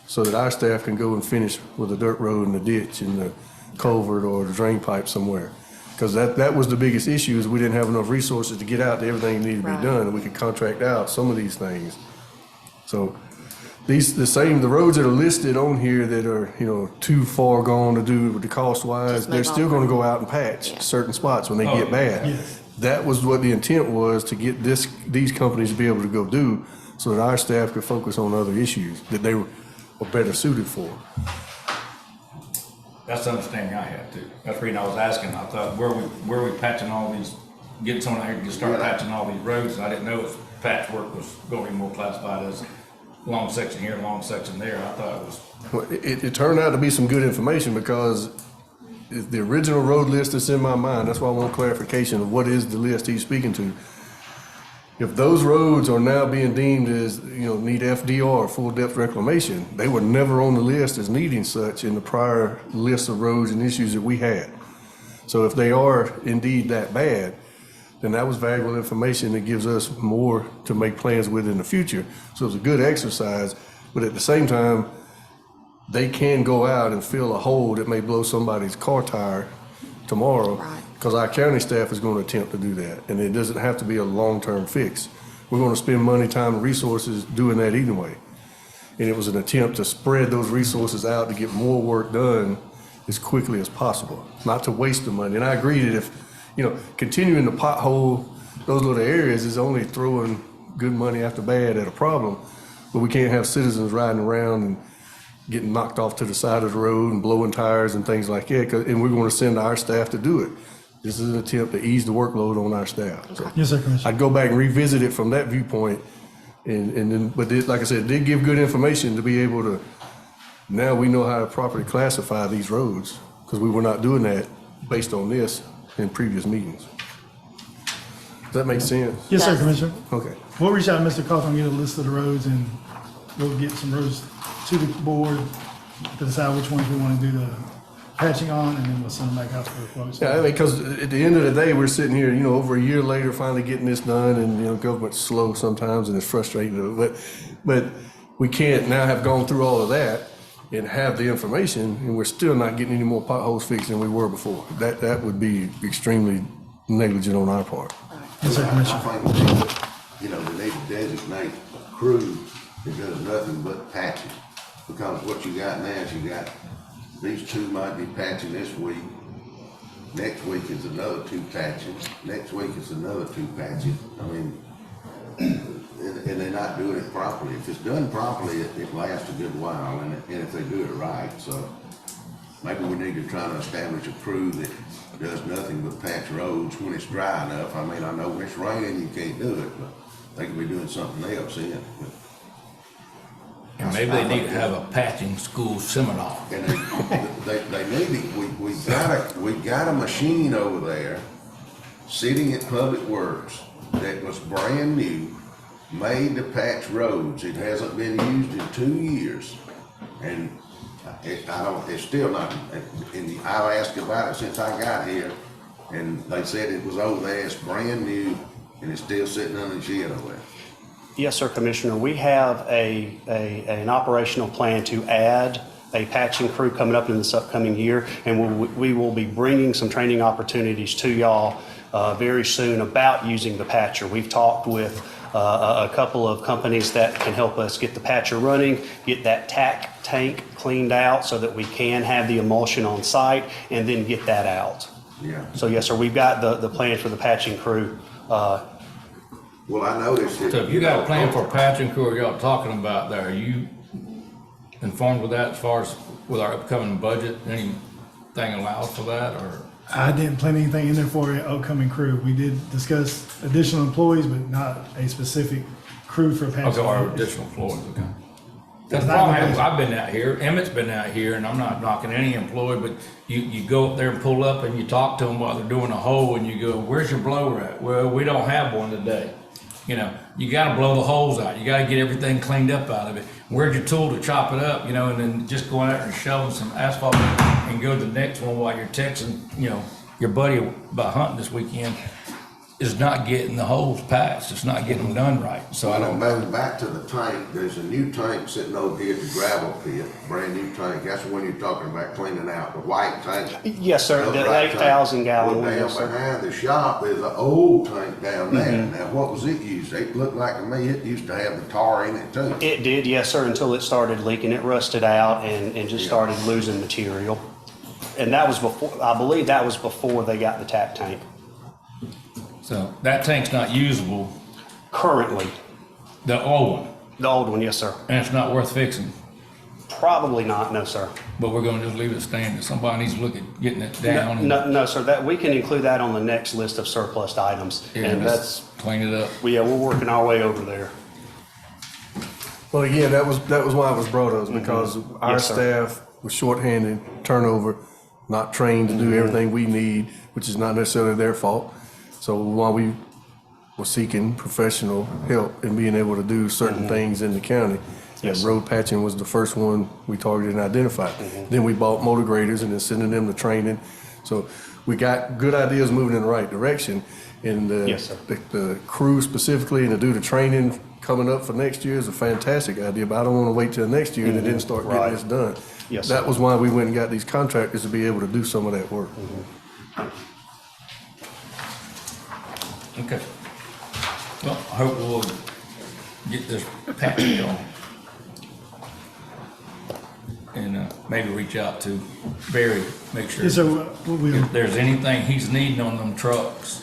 so that our staff can go and finish with a dirt road and the ditch and the culvert or the drain pipe somewhere. Because that was the biggest issue, is we didn't have enough resources to get out to everything that needed to be done, and we could contract out some of these things. So the roads that are listed on here that are, too far gone to do with the cost wise, they're still gonna go out and patch certain spots when they get bad. Yes. That was what the intent was, to get these companies to be able to go do, so that our staff could focus on other issues that they were better suited for. That's the understanding I had too. That's the reason I was asking. I thought, where are we patching all these, getting someone out here to start patching all these roads? I didn't know if patchwork was going to be more classified as long section here, long section there. I thought it was. Well, it turned out to be some good information, because the original road list that's in my mind, that's why I want clarification of what is the list he's speaking to. If those roads are now being deemed as, need FDR, full depth reclamation, they were never on the list as needing such in the prior list of roads and issues that we had. So if they are indeed that bad, then that was valuable information that gives us more to make plans with in the future. So it's a good exercise, but at the same time, they can go out and fill a hole that may blow somebody's car tire tomorrow. Right. Because our county staff is going to attempt to do that, and it doesn't have to be a long-term fix. We're going to spend money, time, and resources doing that either way. And it was an attempt to spread those resources out to get more work done as quickly as possible, not to waste the money. And I agree that if, continuing to pothole those little areas is only throwing good money after bad at a problem, but we can't have citizens riding around and getting knocked off to the side of the road and blowing tires and things like that, and we're going to send our staff to do it. This is an attempt to ease the workload on our staff. So Yes, sir, Commissioner. I'd go back and revisit it from that viewpoint, but like I said, it did give good information to be able to, now we know how to properly classify these roads, because we were not doing that based on this in previous meetings. Does that make sense? Yes, sir, Yes. Commissioner. Okay. We'll reach out to Mr. Cawthorn, get a list of the roads, and we'll get some roads to the board to decide which ones we want to do the patching on, and then we'll send them back out for quotes. Yeah, I mean, because at the end of the day, we're sitting here, over a year later, finally getting this done, and, government's slow sometimes, and it's frustrating, but we can't now have gone through all of that and have the information, and we're still not getting any more potholes fixed than we were before. That would be extremely negligent on our part. Yes, sir, Commissioner. I think we need to designate a crew that does nothing but patching. Because what you got now is you got, these two might be patching this week. Next week is another two patching. Next week is another two patching. I mean, and they're not doing it properly. If it's done properly, it lasts a good while, and if they do it right. So maybe we need to try to establish a crew that does nothing but patch roads when it's dry enough. I mean, I know when it's raining, you can't do it, but they could be doing something else in it. And maybe they need to have a patching school seminar. And they need to, we got a machine over there sitting at Public Works that was brand new, made to patch roads. It hasn't been used in 2 years. And it's still not, and I've asked about it since I got here, and they said it was over there, it's brand new, and it's still sitting under the shed over there. Yes, sir, Commissioner. We have an operational plan to add a patching crew coming up in this upcoming year, and we will be bringing some training opportunities to y'all very soon about using the patcher. We've talked with a couple of companies that can help us get the patcher running, get that tack tank cleaned out so that we can have the emulsion on site, and then get that out. Yeah. So yes, sir, we've got the plan for the patching crew. Well, I noticed that. So if you got a plan for a patching crew y'all talking about there, are you informed with that as far as with our upcoming budget? Anything allowed for that, or? I didn't plan anything in there for an upcoming crew. We did discuss additional employees, but not a specific crew for patching. Okay, our additional employees, okay. That's the problem I have. I've been out here, Emmett's been out here, and I'm not knocking any employee, but you go up there and pull up and you talk to them while they're doing a hole, and you go, where's your blower at? Well, we don't have one today. You gotta blow the holes out. You gotta get everything cleaned up out of it. Where's your tool to chop it up, and then just going out there and shoveling some asphalt and go to the next one while you're texting, your buddy about hunting this weekend is not getting the holes patched. It's not getting them done right. So I don't. Moving back to the tank, there's a new tank sitting over here at the gravel pit, brand new tank. That's the one you're talking about cleaning out, the white tank. Yes, sir, the 8,000 gallon one, Well, yes, down sir. behind the shop, there's an old tank down there. Now, what was it used? It looked like to me, it used to have the tar in it too. It did, yes, sir, until it started leaking. It rusted out and just started losing material. And that was before, I believe that was before they got the tap tank. So that tank's not usable, Currently, the old one, the old one, yes, sir. and it's not worth fixing. Probably not, no, sir. But we're gonna just leave it standing. Somebody needs to look at getting it down. and- No, sir, that, we can include that on the next list of surplus items. Yeah, And let's that's, clean it up. we're working our way over there. Well, again, that was why it was brought us, because our Yes, sir. staff was shorthanded, turnover, not trained to do everything we need, which is not necessarily their fault. So while we were seeking professional help in being able to do certain things in the county, Yes, sir. road patching was the first one we targeted and identified. Then we bought motor graders and then sending them to training So we got good ideas moving in the right direction. And Yes, sir. the crew specifically and to do the training coming up for next year is a fantastic idea, but I don't want to wait till next year and then start getting Right. this done. Yes, That sir. was why we went and got these contractors to be able to do some of that work. Okay. Well, I hope we'll get this patch going. And maybe reach out to Barry, make sure Yes, sir. What we, if there's anything he's needing on them trucks,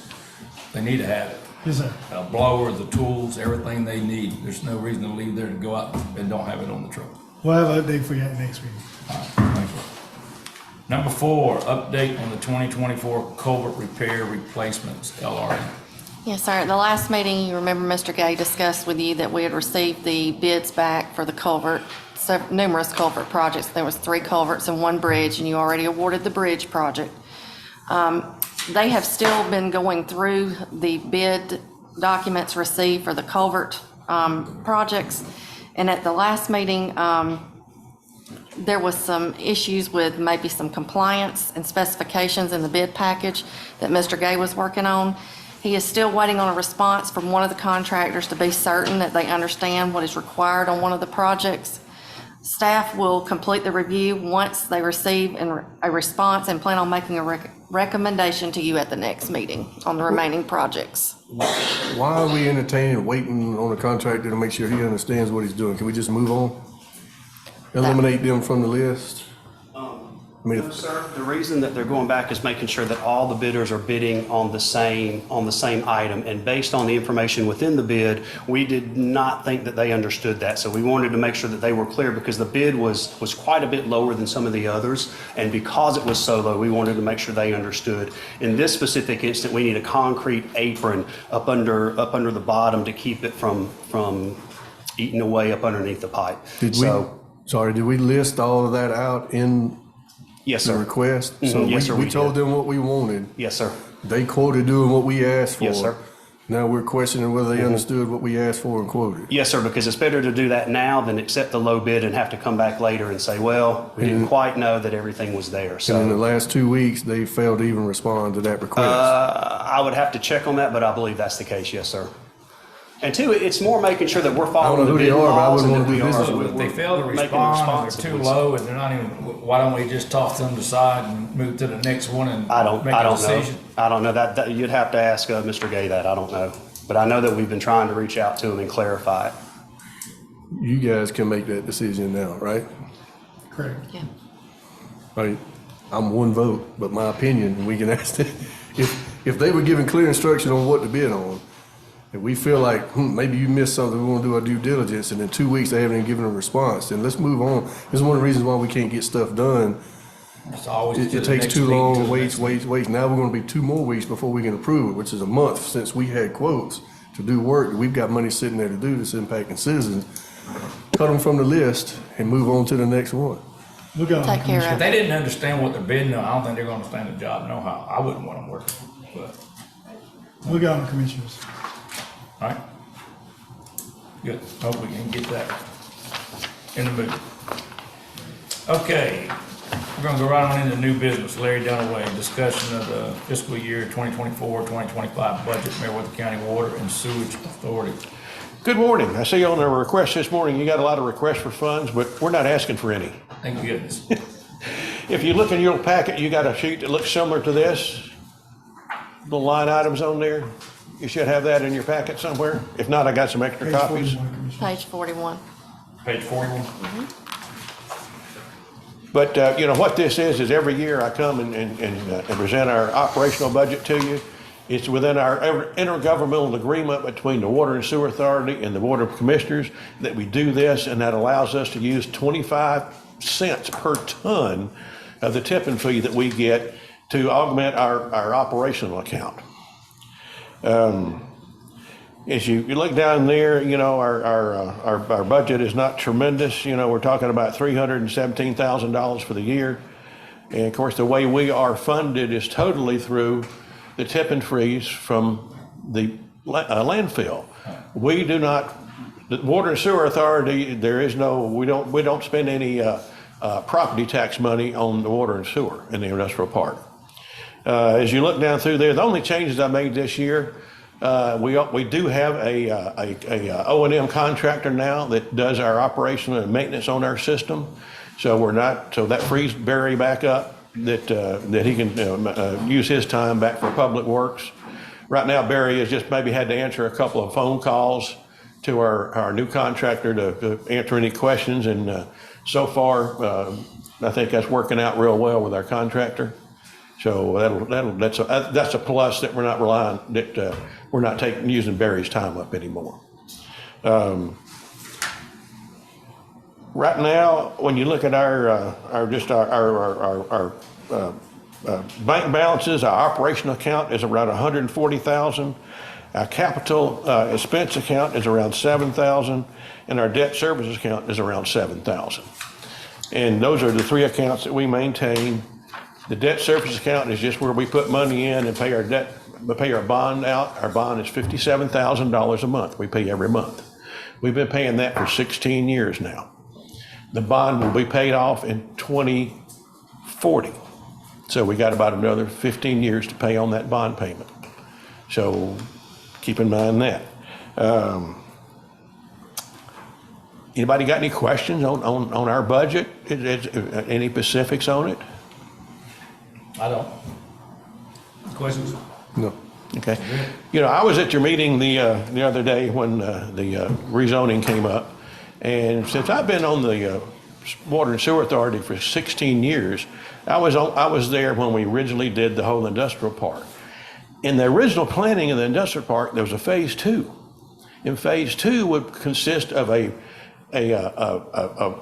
they need to have it. yes, sir. A blower, the tools, everything they need. There's no reason to leave there to go out and don't have it on the truck. We'll have an update for you at next week. All right, thank you. Number 4, update on the 2024 culvert repair replacements, LRE. Yes, sir. At the last meeting, you remember Mr. Gay discussed with you that we had received the bids back for the culvert, numerous culvert projects. There was 3 culverts and 1 bridge, and you already awarded the bridge project. They have still been going through the bid documents received for the culvert projects. And at the last meeting, there was some issues with maybe some compliance and specifications in the bid package that Mr. Gay was working on. He is still waiting on a response from one of the contractors to be certain that they understand what is required on one of the projects. Staff will complete the review once they receive a response and plan on making a recommendation to you at the next meeting on the remaining projects. Why are we entertaining, waiting on the contractor to make sure he understands what he's doing? Can we just move on? Eliminate them from the list? I mean, No, sir. The reason that they're going back is making sure that all the bidders are bidding on the same item. And based on the information within the bid, we did not think that they understood that. So we wanted to make sure that they were clear because the bid was quite a bit lower than some of the others. And because it was so low, we wanted to make sure they understood. In this specific instant, we need a concrete apron up under the bottom to keep it from eating away up underneath the pipe. did we list all of that out in Yes, the sir. request? Mhm. So Yes, sir, we we told did. them what we wanted. Yes, sir. They quoted doing what we asked for. Yes, sir. Now we're questioning whether they understood what we asked for and quoted. Yes, sir, because it's better to do that now than accept the low bid and have to come back later and say, well, we didn't quite know that everything was there. And in the So last 2 weeks, they failed to even respond to that request. I would have to check on that, but I believe that's the case, yes, sir. And two, it's more making sure that we're I following don't know the who they bid are, but I laws wouldn't and want that to do we business are. with If they fail to We're making respond, or responsive they're too with- low, and they're not even, why don't we just toss them aside and move to the next one and I don't make a know. decision? I don't know that you'd have to ask Mr. Gay that. I don't know. But I know that we've been trying to reach out to him and clarify it. You guys can make that decision now, right? Correct. Yeah. Right, I'm one vote, but my opinion, we can ask them, if they were given clear instruction on what to bid on, if we feel like, maybe you missed something, we wanna do our due diligence, and in 2 weeks they haven't even given a response, then let's move on. This is one of the reasons why we can't get stuff done. It's always to It the takes next too meeting, long, to the waits. Now we're gonna be 2 more weeks before we can approve it, which is a month since we had quotes to do work. We've got money sitting there to do this impacting citizens. Cut them from the list and move on to the next one. We'll go. Take care If of they it. didn't understand what they're bidding on, I don't think they're gonna understand the job no how. I wouldn't want them working, but, We'll go on, Commissioners. all right. Good, hope we can get that in the mood. Okay, we're gonna go right on into new business. Larry Dunaway, discussion of the fiscal year 2024-2025 budget, Meriwether County Water and Sewage Authority. Good morning. I see on the request this morning, you got a lot of requests for funds, but we're not asking for any. Thank goodness. If you look in your packet, you got a sheet that looks similar to this. Little line items on there. You should have that in your packet somewhere. If not, I got some extra Page copies. 41, Commissioner. Page 41. Page 41. But, you know, what this is every year I come and present our operational budget to you. It's within our intergovernmental agreement between the Water and Sewer Authority and the Board of Commissioners that we do this, and that allows us to use 25 cents per ton of the tipping fee that we get to augment our operational account. As you look down there, you know, our budget is not tremendous. You know, we're talking about $317,000 for the year. And of course, the way we are funded is totally through the tip and freeze from the landfill. We do not, the Water and Sewer Authority, we don't spend any property tax money on the water and sewer in the industrial park. As you look down through there, the only changes I made this year, we do have a O&M contractor now that does our operation and maintenance on our system. So that frees Barry back up that he can use his time back for public works. Right now, Barry has just maybe had to answer a couple of phone calls to our new contractor to answer any questions, and so far, I think that's working out real well with our contractor. So that's a plus that we're not relying, that we're not using Barry's time up anymore. Right now, when you look at our bank balances, our operational account is around 140,000. Our capital expense account is around 7,000, and our debt services account is around 7,000. And those are the three accounts that we maintain. The debt service account is just where we put money in and pay our debt, pay our bond out. Our bond is $57,000 a month. We pay every month. We've been paying that for 16 years now. The bond will be paid off in 2040. So we got about another 15 years to pay on that bond payment. So keep in mind that. Anybody got any questions on our budget? Any specifics on it? I don't. Questions? No. Okay. I was at your meeting the other day when the rezoning came up, and since I've been on the Water and Sewer Authority for 16 years, I was there when we originally did the whole industrial park. In the original planning of the industrial park, there was a phase 2. And phase 2 would consist of a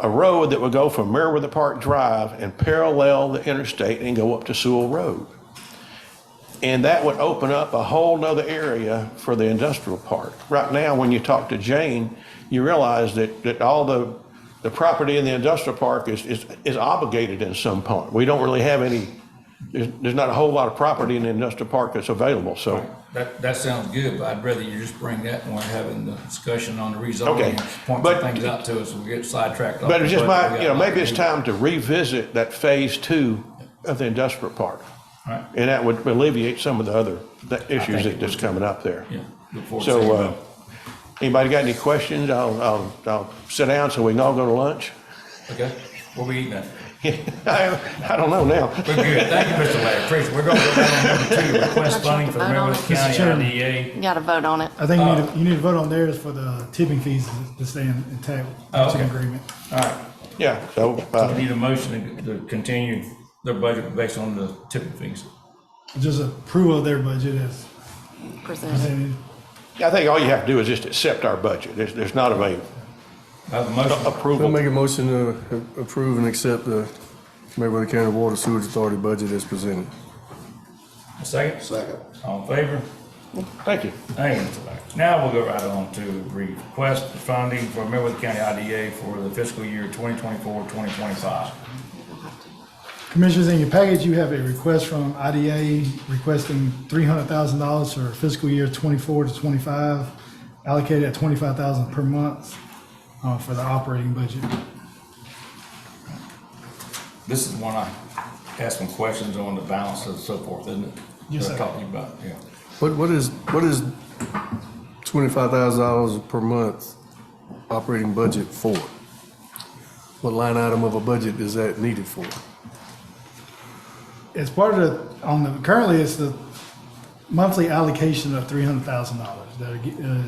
road that would go from Meriwether Park Drive and parallel the interstate and go up to Sewell Road. And that would open up a whole nother area for the industrial park. Right now, when you talk to Jane, you realize that all the property in the industrial park is obligated in some point. We don't really have any, there's not a whole lot of property in the industrial park that's available, so. That sounds good, but I'd rather you just bring that when we're having the discussion on the rezoning. Okay. And point some things out to us and we get sidetracked. But it's just maybe it's time to revisit that phase 2 of the industrial park. Right. And that would alleviate some of the other issues that's coming up there. Yeah. Look forward to seeing So, that. anybody got any questions? I'll sit down so we can all go to lunch. Okay, what we eating at? I don't know now. We're good, thank you, Mr. Larry, appreciate it. We're gonna go down to number 2, request funding for the Meriwether Mr. County Chairman. IDA. You gotta vote on it. I think you need to vote on theirs for the tipping fees to stay intact. Okay. Agreement. All right, Yeah, so, so we need a motion to continue their budget based on the tipping fees. Just approval of their budget as Presented. presented. I think all you have to do is just accept our budget. There's not a I have a motion. I'll approval. make a motion to approve and accept the Meriwether County Water Sewage Authority budget as presented. A second? Second. All in favor? Thank you. Thank you, Mr. Larry. Now we'll go right on to request funding for Meriwether County IDA for the fiscal year 2024-2025. Commissioners, in your package, you have a request from IDA requesting $300,000 for fiscal year 24 to 25, allocated at $25,000 per month for the operating budget. This is one I asked some questions on the balances and so forth, isn't it? Yes, That sir. I'm talking about, yeah. What is $25,000 per month operating budget for? What line item of a budget is that needed for? It's part of currently it's the monthly allocation of $300,000 that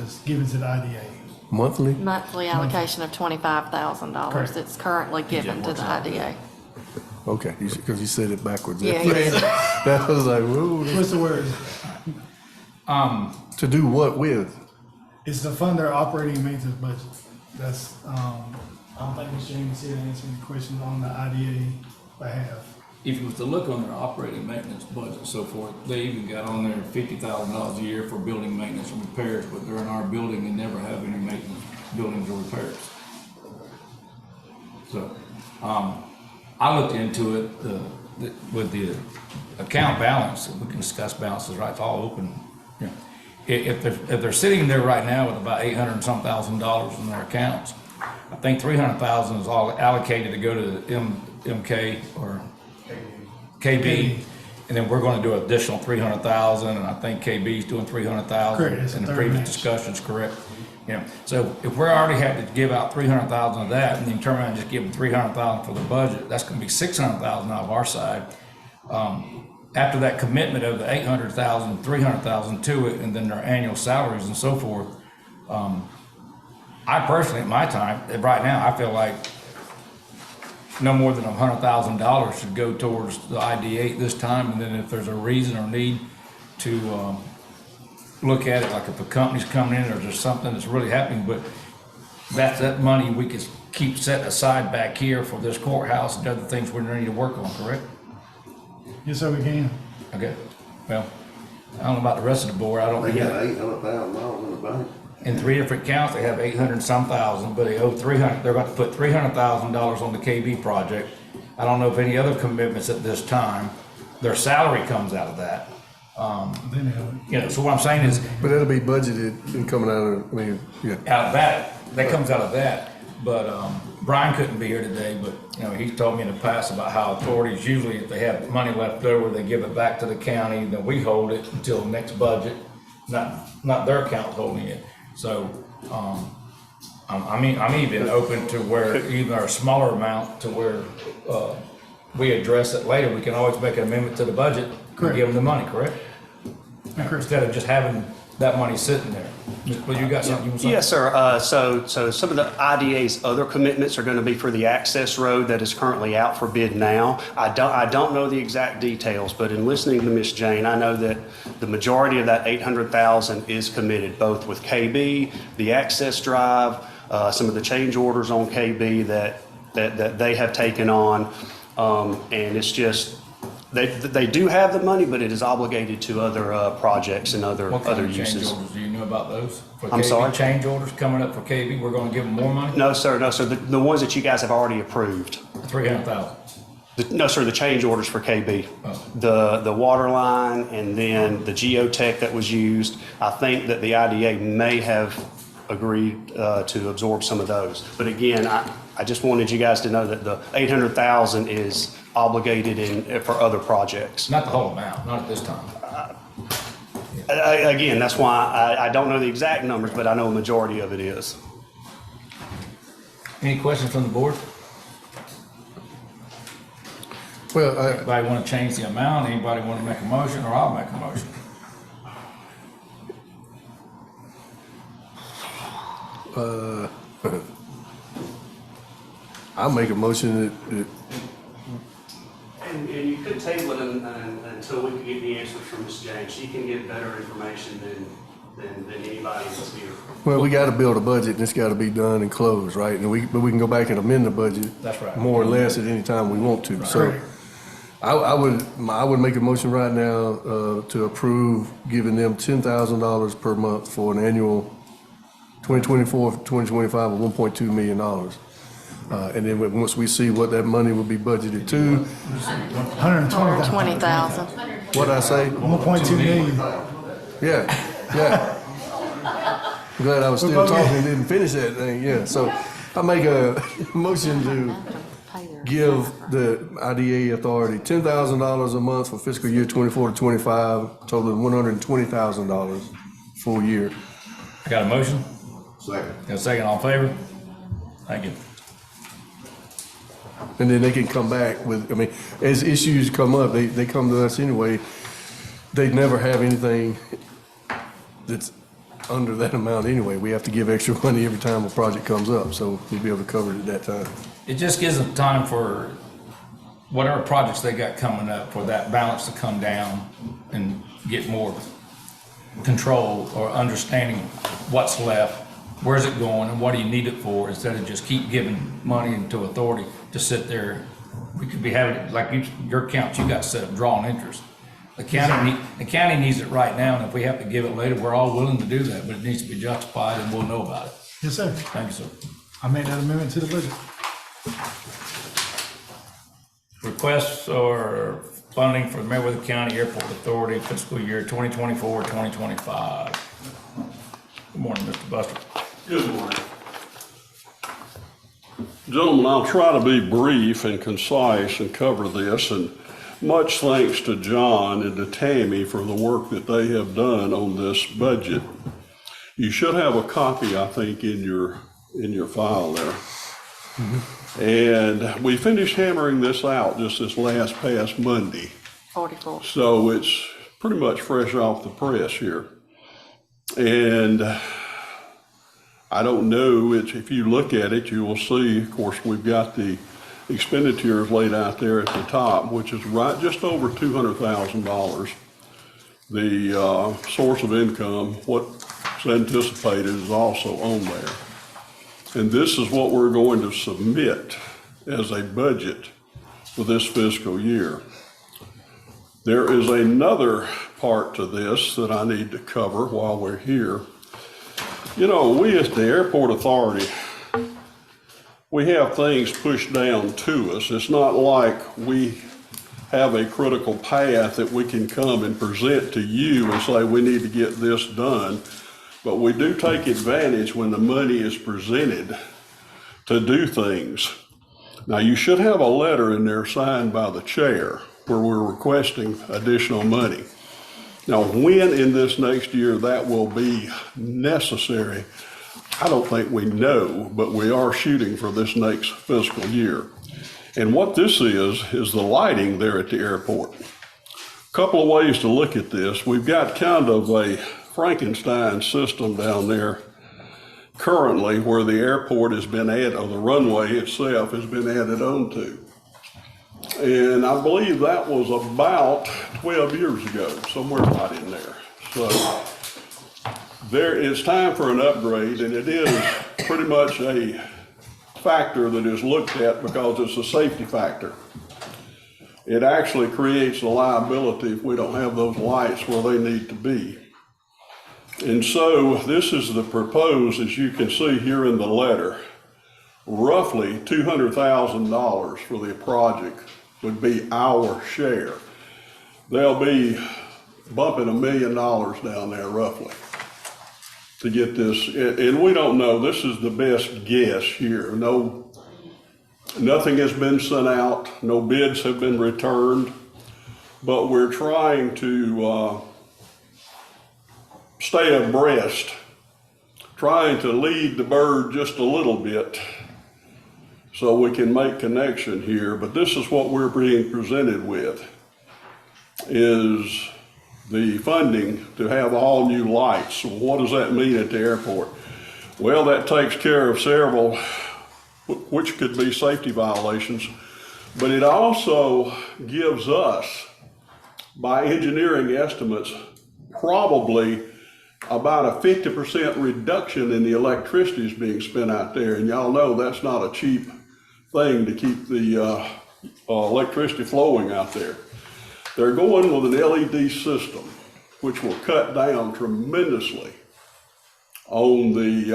is given to the IDA. Monthly? Monthly allocation of $25,000 Correct. that's currently given to the IDA. Okay, because you said it backwards. Yeah, you did. That was like, whoa. What's the word? To do what with? It's to fund their operating and maintenance budget. That's, I don't think Ms. James here to answer any questions on the IDA behalf. If you was to look on their operating maintenance budget and so forth, they even got on there $50,000 a year for building maintenance and repairs, but they're in our building and never have any maintenance, buildings or repairs. So, I looked into it, with the account balance, we can discuss balances, right, it's all open. Yeah. If they're sitting there right now with about $800 and some thousand in their accounts, I think $300,000 is all allocated to go to the MK or KB, and then we're gonna do an additional 300,000, and I think KB's doing 300,000 Correct, it's a in the third previous match. discussions, correct? You know, so if we're already having to give out 300,000 of that, and then turn around and just give them 300,000 for the budget, that's gonna be 600,000 out of our side. After that commitment of the 800,000, 300,000 to it, and then their annual salaries and so forth, I personally, at my time, right now, I feel like no more than $100,000 should go towards the ID8 this time, and then if there's a reason or need to look at it, like if a company's coming in or there's something that's really happening, but that's that money we could keep set aside back here for this courthouse and other things we need to work on, correct? Yes, sir, we can. Okay, well, I don't know about the rest of the board, I don't They think. got $800,000 in the bank. In 3 different counts, they have 800 and some thousand, but they owe 300, they're about to put $300,000 on the KB project. I don't know if any other commitments at this time, their salary comes out of that. Then they have it. You know, so what I'm saying is, But that'll be budgeted and coming out of, I mean, yeah. out of that comes out of that. But Brian couldn't be here today, but, you know, he's told me in the past about how authorities usually, if they have money left over, they give it back to the county, then we hold it until next budget, not their account holding it. So, I'm even open to where even a smaller amount to where we address it later. We can always make an amendment to the budget and give them the money, correct? Instead of just having that money sitting there. Well, you got something you want to say? Yes, sir. So some of the IDA's other commitments are going to be for the access road that is currently out for bid now. I don't know the exact details, but in listening to Ms. Jane, I know that the majority of that 800,000 is committed, both with KB, the access drive, some of the change orders on KB that they have taken on, and it's just. They do have the money, but it is obligated to other projects and other What kind of change uses. orders? Do you know about those? For I'm KB? sorry? Change orders coming up for KB, we're gonna give them more money? No, sir. The ones that you guys have already approved. 300,000. No, sir, the change orders for KB. Oh. The water line and then the geotech that was used. I think that the IDA may have agreed to absorb some of those. But again, I just wanted you guys to know that the 800,000 is obligated for other projects. Not the whole amount, not at this time. Again, that's why I don't know the exact numbers, but I know a majority of it is. Any questions from the board? Well, Anybody want to change the amount? Anybody want to make a motion, or I'll make a motion? I'll make a motion that And you could table it until we can get the answers from Ms. Jane. She can get better information than anybody else here. well, we gotta build a budget and it's gotta be done and closed, right? And but we can go back and amend the budget. That's right. More or less at any time we want to, so. I would make a motion right now, to approve giving them $10,000 per month for an annual 2024, 2025 of $1.2 million. And then once we see what that money will be budgeted to, 120,000. 20,000. what'd I say? 1.2 million. Yeah. I'm glad I was still talking and didn't finish that thing, yeah. So I make a motion to give the IDA authority $10,000 a month for fiscal year 24 to 25, totaling $120,000 full year. I got a motion? Second. Got a second, all in favor? Thank you. And then they can come back with, I mean, as issues come up, they come to us anyway. They never have anything that's under that amount anyway. We have to give extra money every time a project comes up, so we'll be able to cover it at that time. It just gives them time for whatever projects they got coming up, for that balance to come down and get more control or understanding what's left, where's it going, and what do you need it for, instead of just keep giving money into authority to sit there. We could be having, like your accounts, you got set up drawing interest. The county needs it right now, and if we have to give it later, we're all willing to do that, but it needs to be justified and we'll know about it. Yes, sir. Thank you, sir. I made that amendment to the budget. Requests or funding for the Meriwether County Airport Authority fiscal year 2024, 2025. Good morning, Mr. Buster. Good morning. Gentlemen, I'll try to be brief and concise and cover this. And much thanks to John and to Tammy for the work that they have done on this budget. You should have a copy, I think, in your file there. And we finished hammering this out just this past Monday. 44. So it's pretty much fresh off the press here. And I don't know, if you look at it, you will see, of course, we've got the expenditures laid out there at the top, which is right just over $200,000. The source of income, what's anticipated, is also on there. And this is what we're going to submit as a budget for this fiscal year. There is another part to this that I need to cover while we're here. You know, we at the airport authority, we have things pushed down to us. It's not like we have a critical path that we can come and present to you and say we need to get this done. But we do take advantage when the money is presented to do things. Now, you should have a letter in there signed by the chair where we're requesting additional money. Now, when in this next year that will be necessary, I don't think we know, but we are shooting for this next fiscal year. And what this is the lighting there at the airport. A couple of ways to look at this. We've got kind of a Frankenstein system down there currently where the airport has been added, or the runway itself has been added onto. And I believe that was about 12 years ago, somewhere right in there. So there is time for an upgrade, and it is pretty much a factor that is looked at because it's a safety factor. It actually creates a liability if we don't have those lights where they need to be. And so this is the proposed, as you can see here in the letter, roughly $200,000 for the project would be our share. They'll be bumping $1 million down there roughly to get this, and we don't know, this is the best guess here. Nothing has been sent out, no bids have been returned, but we're trying to stay abreast, trying to lead the bird just a little bit so we can make connection here. But this is what we're being presented with, is the funding to have all new lights. So what does that mean at the airport? Well, that takes care of several, which could be safety violations, but it also gives us, by engineering estimates, probably about a 50% reduction in the electricity is being spent out there. And y'all know that's not a cheap thing to keep the electricity flowing out there. They're going with an LED system, which will cut down tremendously on the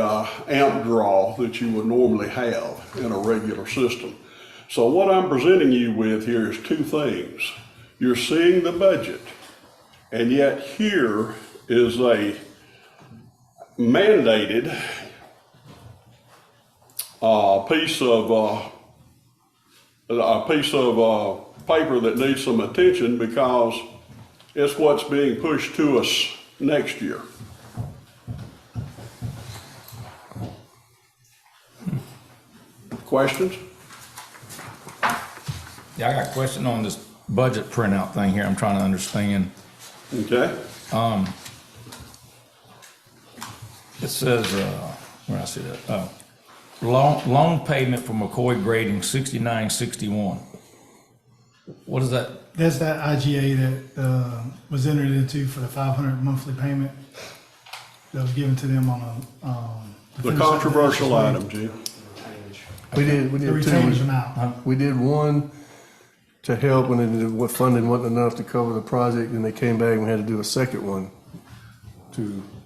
amp draw that you would normally have in a regular system. So what I'm presenting you with here is two things. You're seeing the budget, and yet here is a mandated piece of paper that needs some attention because it's what's being pushed to us next year. Questions? Yeah, I got a question on this budget printout thing here. I'm trying to understand. Okay. It says, where I see that? Oh, loan payment for McCoy grading 6961. What is that? That's that IGA that was entered into for the 500 monthly payment that was given to them on a. The controversial item, Jim. We did The two. retainage amount. We did one to help when what funding wasn't enough to cover the project, and they came back and we had to do a second one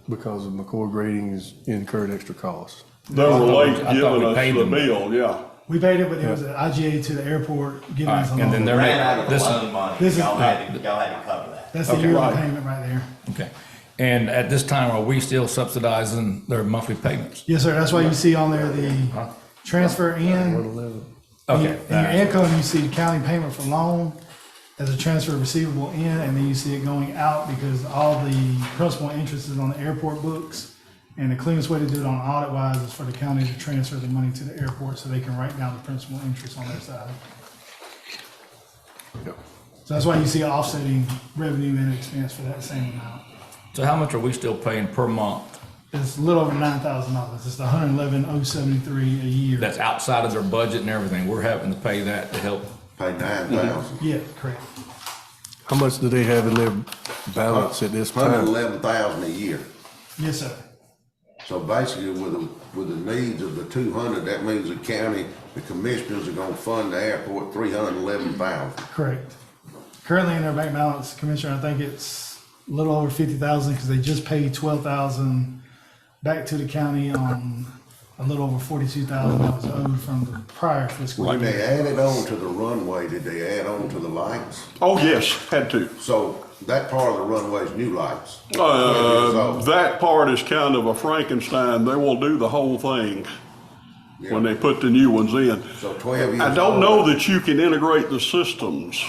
because of McCoy grading is incurred extra costs. They were late I thought giving we us paid the them. bill, yeah. We paid it, but it was an IGA to the airport giving us a And then loan. they're Ran out of the this. loan money. this is- Y'all had to cover that. That's the Okay. yearly Right. payment right there. Okay. And at this time, are we still subsidizing their monthly payments? Yes, sir. That's why you see on there the transfer in. Okay. In your income, you see the county payment for loan. as a transfer receivable in, and then you see it going out because all the principal interest is on the airport books. And the cleanest way to do it on audit wise is for the county to transfer the money to the airport so they can write down the principal interest on their side. So that's why you see offsetting revenue and expense for that same amount. So how much are we still paying per month? It's a little over $9,000. It's $111,073 a year. That's outside of their budget and everything. We're having to pay that to help. Pay 9,000. Yeah, correct. How much do they have in their balance at this time? 111,000 a year. Yes, sir. So basically, with the needs of the 200, that means the county, the commissioners are gonna fund the airport 311,000. Correct. Currently in their bank balance, Commissioner, I think it's a little over 50,000 because they just paid 12,000 back to the county on a little over 42,000 that was owed from the prior fiscal When year. they added on to the runway, did they add on to the lights? Oh, yes, had to. So that part of the runway's new lights. 12 years old. That part is kind of a Frankenstein. They will do the whole thing when they put the new ones in. So 12 years I don't old. know that you can integrate the systems,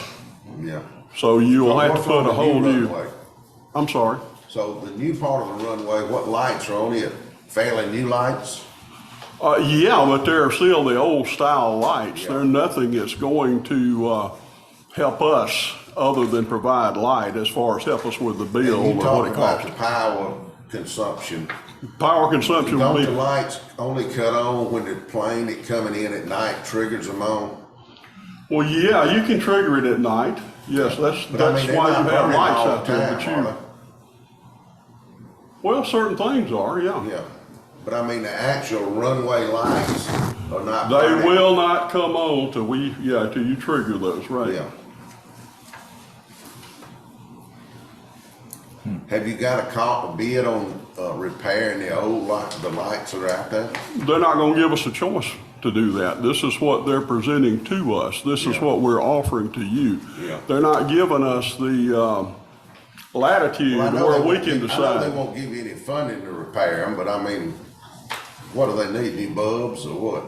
Yeah. so you'll have to What's on put a the whole new, runway? I'm sorry. So the new part of the runway, what lights are on it? Fairly new lights? Yeah, but they're still the old style lights. They're nothing that's going to help us other than provide light as far as help us with the bill And you or what talk it about costs. the power consumption. Power consumption will Don't be, the lights only cut on when the plane that coming in at night triggers them on? well, yeah, you can trigger it at night. Yes, that's But I mean, they're why you not have burning lights all out the there, time, but are you, well, certain things are, yeah. they? Yeah. But I mean, the actual runway lights are not They burning. will not come on till till you trigger those, right? Yeah. Have you got a bid on repairing the old lights, the lights that are out there? They're not gonna give us a choice to do that. This is what they're presenting to us. This is what we're offering to you. Yeah. They're not giving us the latitude Well, I know where they we won't can give- I know they decide. won't give you any funding to repair them, but I mean, what do they need, new bulbs or what?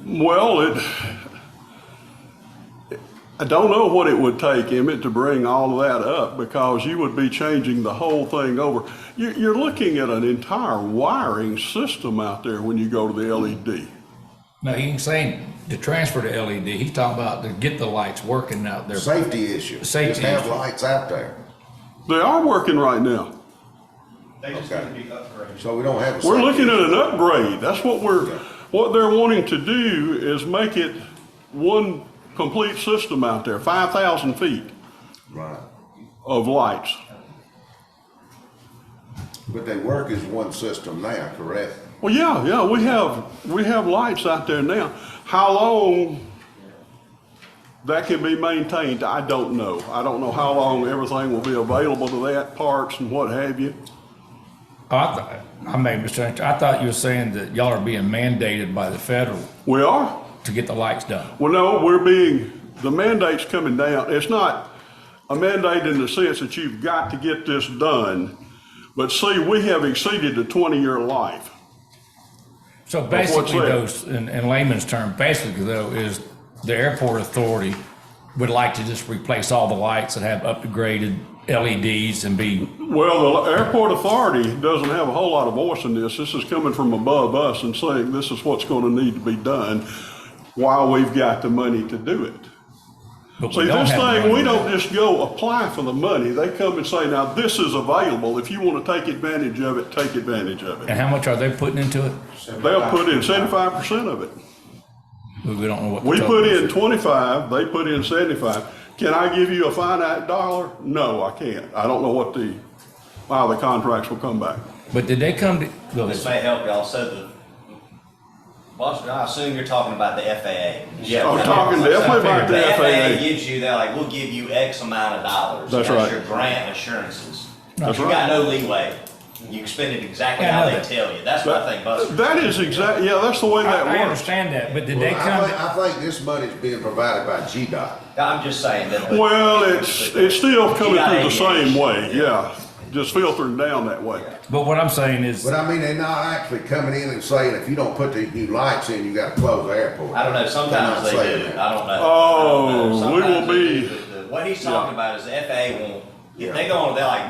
Well, I don't know what it would take, Emmett, to bring all of that up, because you would be changing the whole thing over. You're looking at an entire wiring system out there when you go to the LED. No, he ain't saying to transfer to LED. He's talking about to get the lights working out there. Safety issue. Safety Just have issue. lights out there. They are working right now. They just need to be upgraded. So we don't have a. We're safety looking at issue. an upgrade. That's what they're wanting to do is make it one complete system out there, 5,000 feet Right. of lights. But they work as one system now, correct? Well, yeah, we have lights out there now. How long that can be maintained, I don't know. I don't know how long everything will be available to that, parts and what have you. Oh, I may have misunderstood. I thought you were saying that y'all are being mandated by the federal We are. to get the lights done. Well, no, the mandate's coming down. It's not a mandate in the sense that you've got to get this done. But see, we have exceeded the 20-year life. So what's basically, there? those, in layman's term, basically though, is the airport authority would like to just replace all the lights that have upgraded LEDs and be, Well, the airport authority doesn't have a whole lot of voice in this. This is coming from above us and saying this is what's going to need to be done while we've got the money to do it. but See, we don't this have thing, money. we don't just go apply for the money. They come and say, now this is available. If you want to take advantage of it, take advantage of it. And how much are they putting into it? They'll put in 75% of it. We don't know what. the We total put is. in 25, they put in 75. Can I give you a finite dollar? No, I can't. I don't know how the contracts will come back. But did they come to, go This ahead. may help y'all. So I assume you're talking about the FAA. Yeah. I'm talking definitely about the FAA FAA. gives you, they're like, we'll give you X amount of dollars. That's right. your grant assurances. That's You right. got no leeway. You can spend it exactly Yeah, I how know they that. tell you. That's what I think Buster. That is exactly, yeah, that's the way that I works. understand that, but did they Well, come? I think this money's being provided by GDOT. I'm just saying that. Well, it's still coming got through the same aviation. way, yeah. Just filtering down that way. But what I'm saying is, But I mean, they're not actually coming in and saying, if you don't put these new lights in, you gotta close the airport. I don't know. Sometimes They're not they saying do. that. I don't know. Oh, he's talking about is the FAA won't, if they go on, they're like,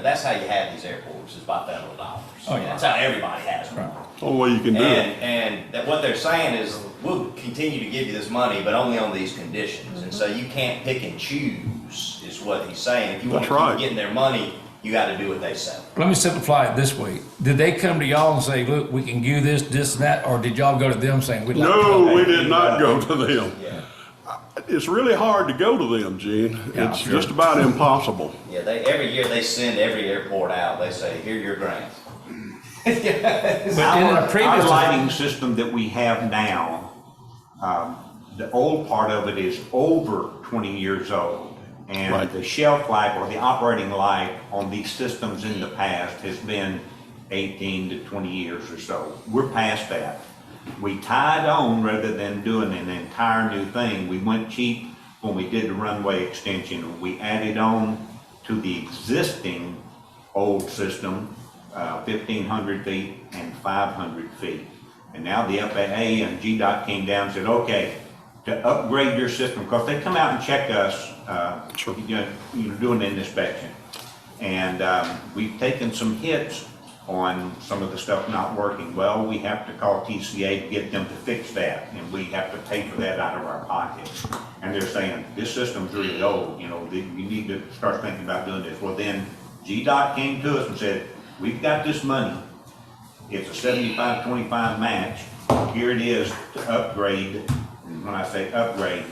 that's how you have these airports, is by federal dollars. Oh, yeah. That's how everybody has one. Only way you can do it. And that what they're saying is, we'll continue to give you this money, but only on these conditions. And so you can't pick and choose, is what he's saying. If you want That's to right. keep getting their money, you gotta do what they say. Let me simplify it this way. Did they come to y'all and say, look, we can do this, this, and that, or did y'all go to them saying, we'd like to? No, we did not go to them. Yeah, It's really hard to go to them, Gene. Yeah, It's sure. just about impossible. yeah, every year they send every airport out, they say, here are your grants. But in the previous, Our lighting system that we have now, the old part of it is over 20 years old. And Right. the shelf life or the operating life on these systems in the past has been 18 to 20 years or so. We're past that. We tied on rather than doing an entire new thing. We went cheap when we did the runway extension. We added on to the existing old system, 1,500 feet and 500 feet. And now the FAA and GDOT came down and said, okay, to upgrade your system, because they come out and check us, Sure. doing an inspection. And we've taken some hits on some of the stuff not working. Well, we have to call TCA to get them to fix that, and we have to pay for that out of our pocket. And they're saying, this system's really old, you need to start thinking about doing this. Well, then GDOT came to us and said, we've got this money. It's a 75-25 match. Here it is to upgrade. And when I say upgrade,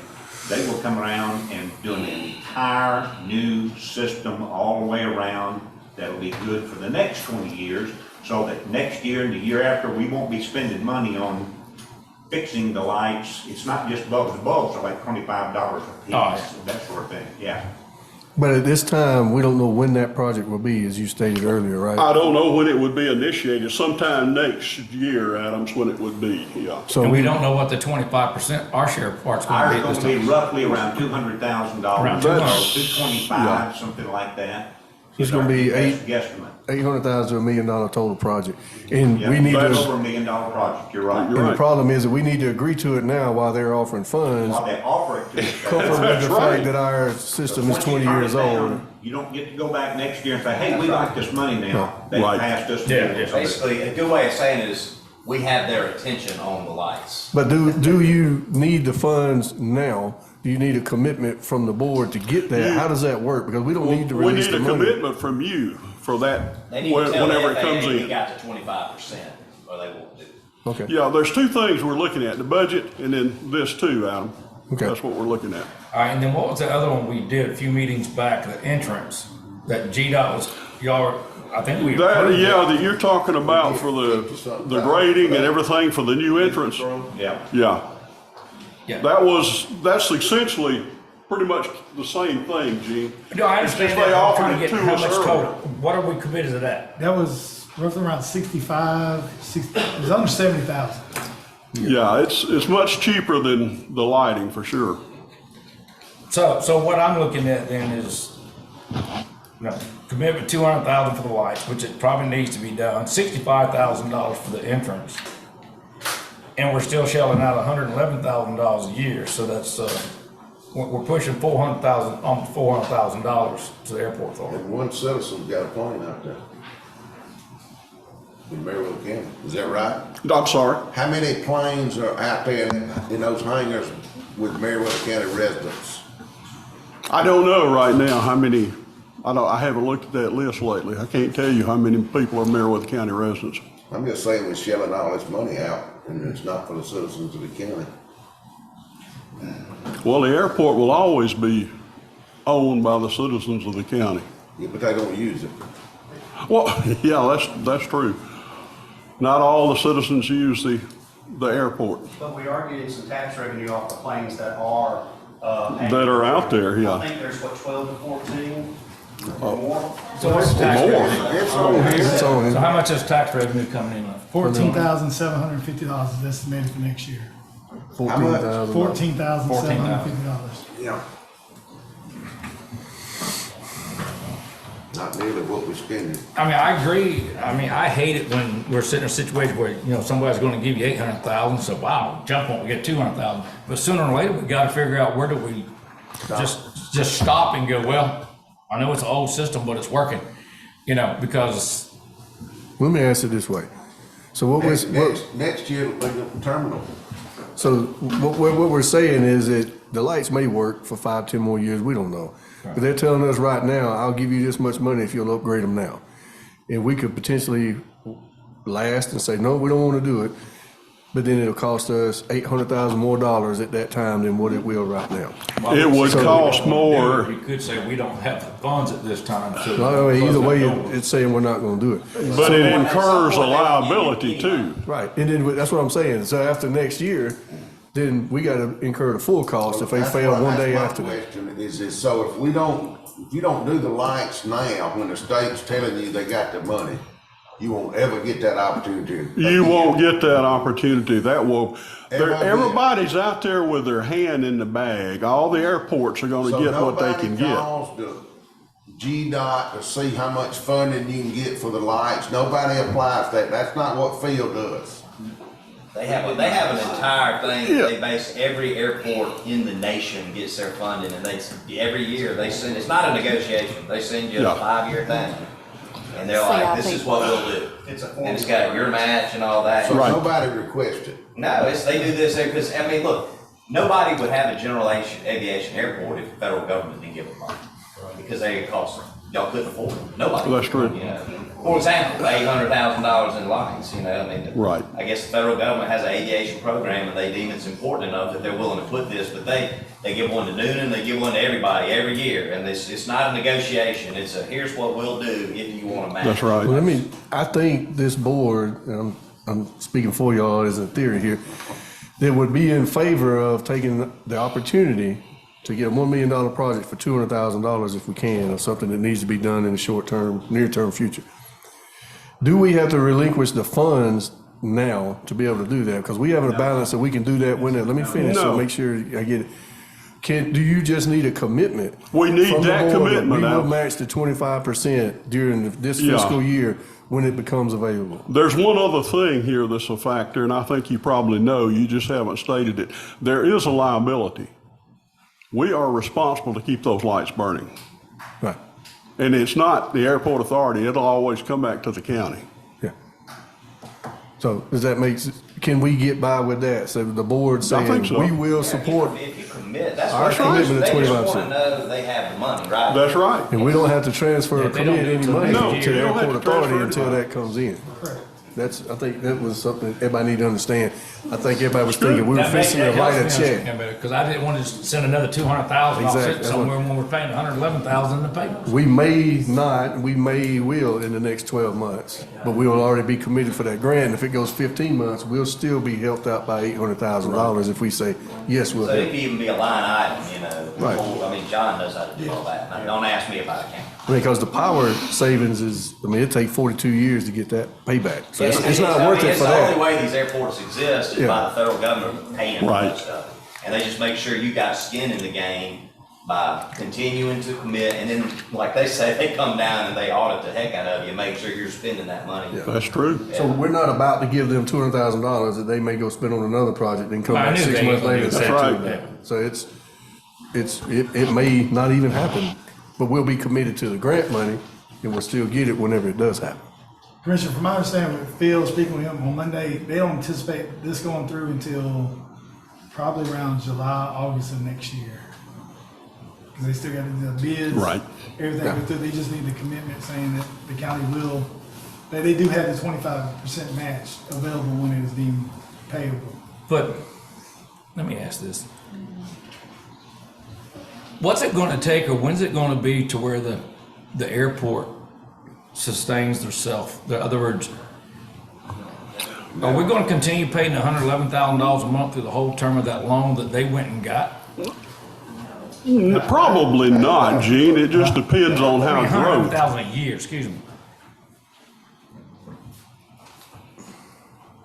they will come around and do an entire new system all the way around that'll be good for the next 20 years, so that next year and the year after, we won't be spending money on fixing the lights. It's not just bulbs. The bulbs are like $25 a piece, Oh, yeah. that sort of thing, yeah. But at this time, we don't know when that project will be, as you stated earlier, right? I don't know when it would be initiated. Sometime next year, Adams, when it would be, yeah. So and we don't know what the 25% our share part's gonna Ours be is this going to be time. roughly around $200,000. Around $200,000. 225, something like that. It's gonna be Best guesstimate. 800,000 to $1 million total project. And Yeah, we need that's to, over $1 million project, you're right. You're and the right. problem is that we need to agree to it now while they're offering funds, While they offer it to us. coupled with That's the right. fact that our system is Once you 20 turn years it down, old. You don't get to go back next year and say, hey, we like this money now. They Right. passed us. Yeah, yeah. Basically, a good way of saying it is, we have their attention on the lights. But do you need the funds now? Do you need a commitment from the board to get that? How does that work? Because we don't need to We release need the a money. commitment from you for that, They need to tell whenever the it comes FAA we in. got to 25%, or they won't do it. Okay. Yeah, there's two things we're looking at, the budget and then this too, Adam. Okay. That's what we're looking at. All right, and then what was the other one we did a few meetings back, the entrance, that GDOT was, y'all, I think we That, approved it. yeah, that you're talking about for the grading and everything for the new entrance. Yeah. Yeah, Yeah. that's essentially pretty much the same thing, Gene. No, I It's understand just that, they I'm offered trying to it get to how us much earlier. total, what are we committed to that? That was roughly around 65, 60, it was under 70,000. Yeah, it's much cheaper than the lighting for sure. So what I'm looking at then is, commitment 200,000 for the lights, which it probably needs to be done, $65,000 for the entrance. And we're still shelling out $111,000 a year, so that's, we're pushing $400,000, almost $400,000 to the airport authority. And one citizen's got a plane out there. In Maryville County, is that right? I'm sorry. How many planes are out there in those hangars with Maryville County residents? I don't know right now how many, I haven't looked at that list lately. I can't tell you how many people are Meriwether County residents. I'm just saying we're shelling all this money out and it's not for the citizens of the county. Well, the airport will always be owned by the citizens of the county. Yeah, but they don't use it. Well, yeah, that's true. Not all the citizens use the airport But we are getting some tax revenue off the planes that are. that are out there, I yeah. think there's 12 to 14 or more. So what's the tax More. revenue? It's on here. It's on So it. how much is tax revenue coming in? $14,750 is estimated for next year. $14,000. $14,750. Yeah. Not nearly what we're spending. I mean, I agree. I mean, I hate it when we're sitting in a situation where, somebody's gonna give you 800,000, so wow, jump on, we get 200,000. But sooner or later, we gotta figure out where do we just stop and go, well, I know it's an old system, but it's working, you know, because. Let me ask it this way. So what was, Next year, it'll be the terminal. so what we're saying is that the lights may work for 5, 10 more years, we don't know. But they're telling us right now, I'll give you this much money if you'll upgrade them now. And we could potentially last and say, no, we don't want to do it. But then it'll cost us $800,000 more at that time than what it will right now. It would cost more. We could say we don't have the funds at this time. So No, either way, it's saying we're not going to do it. But it incurs a liability too. Right, and then that's what I'm saying. So after next year, then we got to incur the full cost if they fail one day after that. That's my question is so if you don't do the lights now, when the state's telling you they got the money, you won't ever get that opportunity. You won't get that opportunity. That will, Ever again. everybody's out there with their hand in the bag. All the airports are gonna get what they can So nobody get. calls the GDOT to see how much funding you can get for the lights. Nobody applies for that. That's not what Phil does. They have an entire thing, Yeah. they base, every airport in the nation gets their funding, and every year they send, it's not a negotiation, they send you Yeah. a 5-year thing. And they're See, like, I this think- is what we'll do. And it's got your match and all that. So Right. nobody requested. No, they do this because, I mean, look, nobody would have a general aviation airport if the federal government didn't give them money. Because they cost, y'all couldn't afford it. Nobody. That's true. You know, for example, $800,000 in lights, you know, I mean. Right. I guess the federal government has an aviation program and they deem it's important enough that they're willing to put this, but they give one to Noonan, they give one to everybody every year. And it's not a negotiation, it's a, here's what we'll do if you want to match. That's right. Well, I think this board, and I'm speaking for y'all as a theory here, that would be in favor of taking the opportunity to get a $1 million project for $200,000 if we can, or something that needs to be done in the short term, near term future. Do we have to relinquish the funds now to be able to do that? Because we have a balance that we can do that when, let me finish, so No. make sure I get it. Do you just need a commitment? We need from the that board commitment We now. will match the 25% during this Yeah. fiscal year when it becomes available. There's one other thing here that's a factor, and I think you probably know, you just haven't stated it. There is a liability. We are responsible to keep those lights burning. Right, And it's not the airport authority, it'll always come back to the county. yeah. So does that make, can we get by with that? So the board saying, think so. we will support, If you commit, that's Our what they commitment is just 25%. want to know they have the money, right? That's right. and we don't have to transfer or They don't commit do it any till money next to year. the You don't have airport to authority transfer until it. that comes in. I think that was something everybody need to understand. I think everybody was thinking we were fixing to write a check. Because I didn't want to send another 200,000 off Exactly. it somewhere when we're paying 111,000 in the paper. We may not, we will in the next 12 months, but we will already be committed for that grant. And if it goes 15 months, we'll still be helped out by $800,000 if we say, yes, we'll So it help. could even be a line item, you know. Right. I mean, John knows how to do all that. Now, don't ask me about accounting. Because the power savings is, it'd take 42 years to get that payback. So it's not I worth mean, it it's for the only that. way these airports exist is Yeah. by the federal government paying for Right. that stuff. And they just make sure you got skin in the game by continuing to commit. And then, like they say, they come down and they audit the heck out of you, make sure you're spending that money. That's true. So we're not about to give them $200,000 that they may go spend on another project and come I back knew 6 they months were later. gonna and do say that. $200,000. So it may not even happen, but we'll be committed to the grant money and we'll still get it whenever it does happen. Commissioner, from my understanding with Phil, speaking with him on Monday, they don't anticipate this going through until probably around July, August of next year. Because they still got to do the bids. Right. Everything go through, they just need the commitment saying that the county will, that they do have the 25% match available when it is deemed payable. But let me ask this. What's it gonna take, or when's it gonna be to where the airport sustains themselves? In other words, are we gonna continue paying $111,000 a month through the whole term of that loan that they went and got? Probably not, Gene, it just depends on how growth. $111,000 a year, excuse me.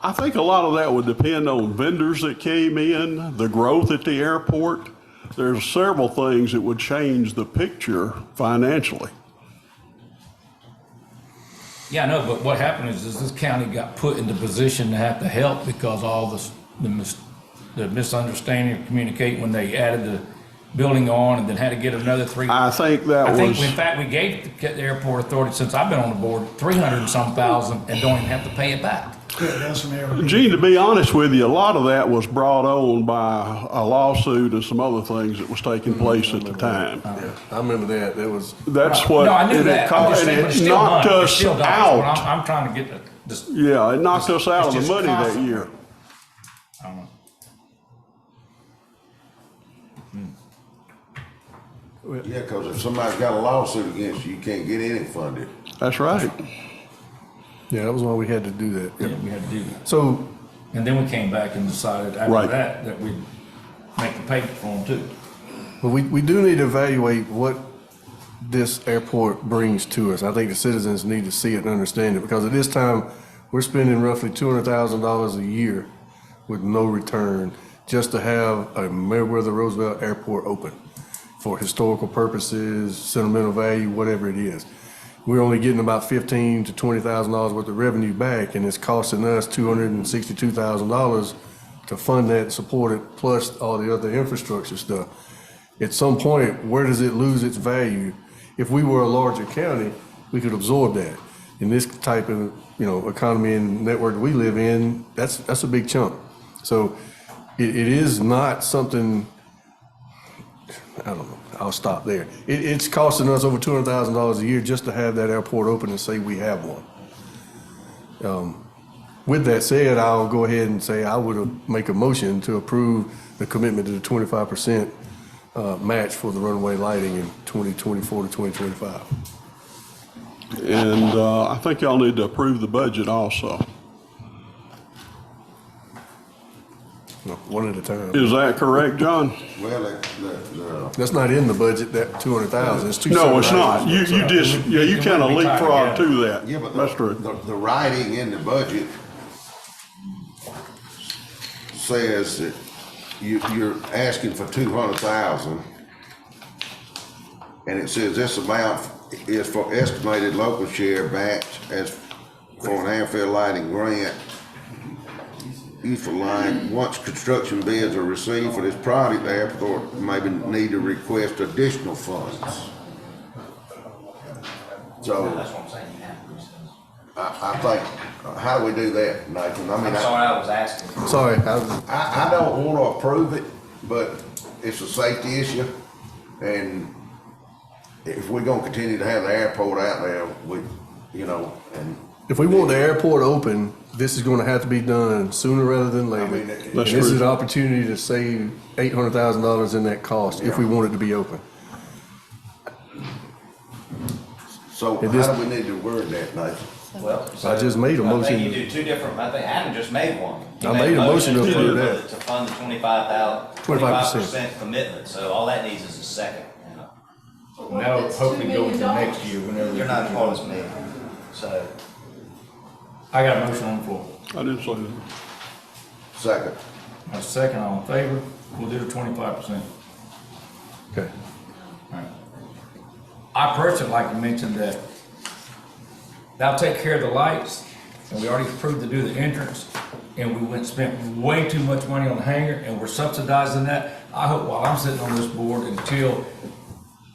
I think a lot of that would depend on vendors that came in, the growth at the airport. There's several things that would change the picture financially. Yeah, I know, but what happened is this county got put in the position to have to help because all the misunderstanding of communicating when they added building on and then had to get another three. I think that I think, was, in fact, we gave the airport authority, since I've been on the board, 300 and some thousand and don't even have to pay it back. Yeah, that's from Aaron. Gene, to be honest with you, a lot of that was brought on by a lawsuit and some other things that was taking place at the time. Yeah, I remember that. That was, That's what. No, I knew and that. I'm just saying, but it's it still knocked money. It us still does. out. I'm trying to get this. Yeah, it knocked us out of the just money that constant. year. I don't know. Yeah, because if somebody's got a lawsuit against you, you can't get any funded. That's right. yeah, that was why we had to do that. Yeah, Yeah. we had to do that. So, And then we came back and decided after Right. that we'd make the payment for them too. but we do need to evaluate what this airport brings to us. I think the citizens need to see it and understand it, because at this time, we're spending roughly $200,000 a year with no return just to have a Meriwether Roosevelt Airport open for historical purposes, sentimental value, whatever it is. We're only getting about $15,000 to $20,000 worth of revenue back, and it's costing us $262,000 to fund that and support it, plus all the other infrastructure stuff. At some point, where does it lose its value? If we were a larger county, we could absorb that. In this type of, economy and network we live in, that's a big chunk. So it is not something, I don't know, I'll stop there. It's costing us over $200,000 a year just to have that airport open and say we have one. With that said, I'll go ahead and say I would make a motion to approve the commitment to the 25% match for the runway lighting in 2024 to 2025. And I think y'all need to approve the budget also. No, one at a time. Is that correct, John? Well, That's not in the budget, that 200,000. It's two No, it's separate not. items. You just, yeah, you kind of leapfrog to that. yeah, but That's true. the writing in the budget says that you're asking for 200,000. And it says this amount is for estimated local share match as for an airfield lighting grant. Useful line, once construction bids are received for this project, the airport maybe need to request additional funds. So, That's what I'm saying, you have to do so. I think, how do we do that, Nathan? I mean, I'm sorry, I was asking. Sorry, I don't wanna approve it, but it's a safety issue. And if we're gonna continue to have the airport out there, and if we want the airport open, this is gonna have to be done sooner rather than later. I mean, And That's this is true. an opportunity to save $800,000 in that cost if we want it to be open. so It is- how do we need to word that, Nathan? Well, I just made a I motion. think you do two different, I think Adam just made one. He I made a motion to approve that. To fund the 25% 25%. commitment, so all that needs is a second, you know. Now, hopefully go to next year whenever. You're not part of this meeting, so. I got a motion on the floor. I didn't say that. Second. A second, all in favor? We'll do the 25%. Okay. Alright. I personally like to mention that that'll take care of the lights, and we already approved to do the entrance, and we went and spent way too much money on the hangar, and we're subsidizing that. I hope while I'm sitting on this board until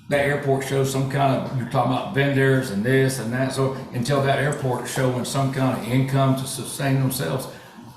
that airport shows some kind of, you're talking about vendors and this and that, so until that airport showing some kind of income to sustain themselves,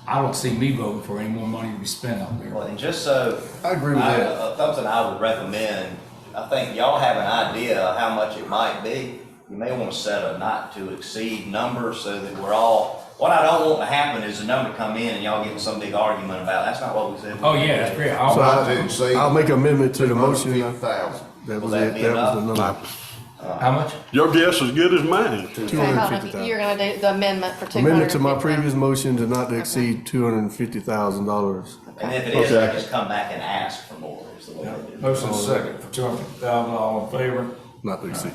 I don't see me voting for any more money to be spent out there. Well, and just so. I agree with that. Something I would recommend, I think y'all have an idea of how much it might be. You may want to set a not to exceed number so that we're all, what I don't want to happen is the number come in and y'all getting some big argument about, that's not what we said. Oh, yeah, that's great. So I didn't see. I'll make an amendment to the motion. 250,000. That Will was that it. be That was the enough? number. How much? Your guess is good as mine. Okay, hold on. 250,000. You're gonna do the amendment for $250,000. Amendment to my previous motion to not to exceed $250,000. And if it is, Okay. just come back and ask for more, is the way they do it. Motion second for $250,000, all in favor? Not to exceed.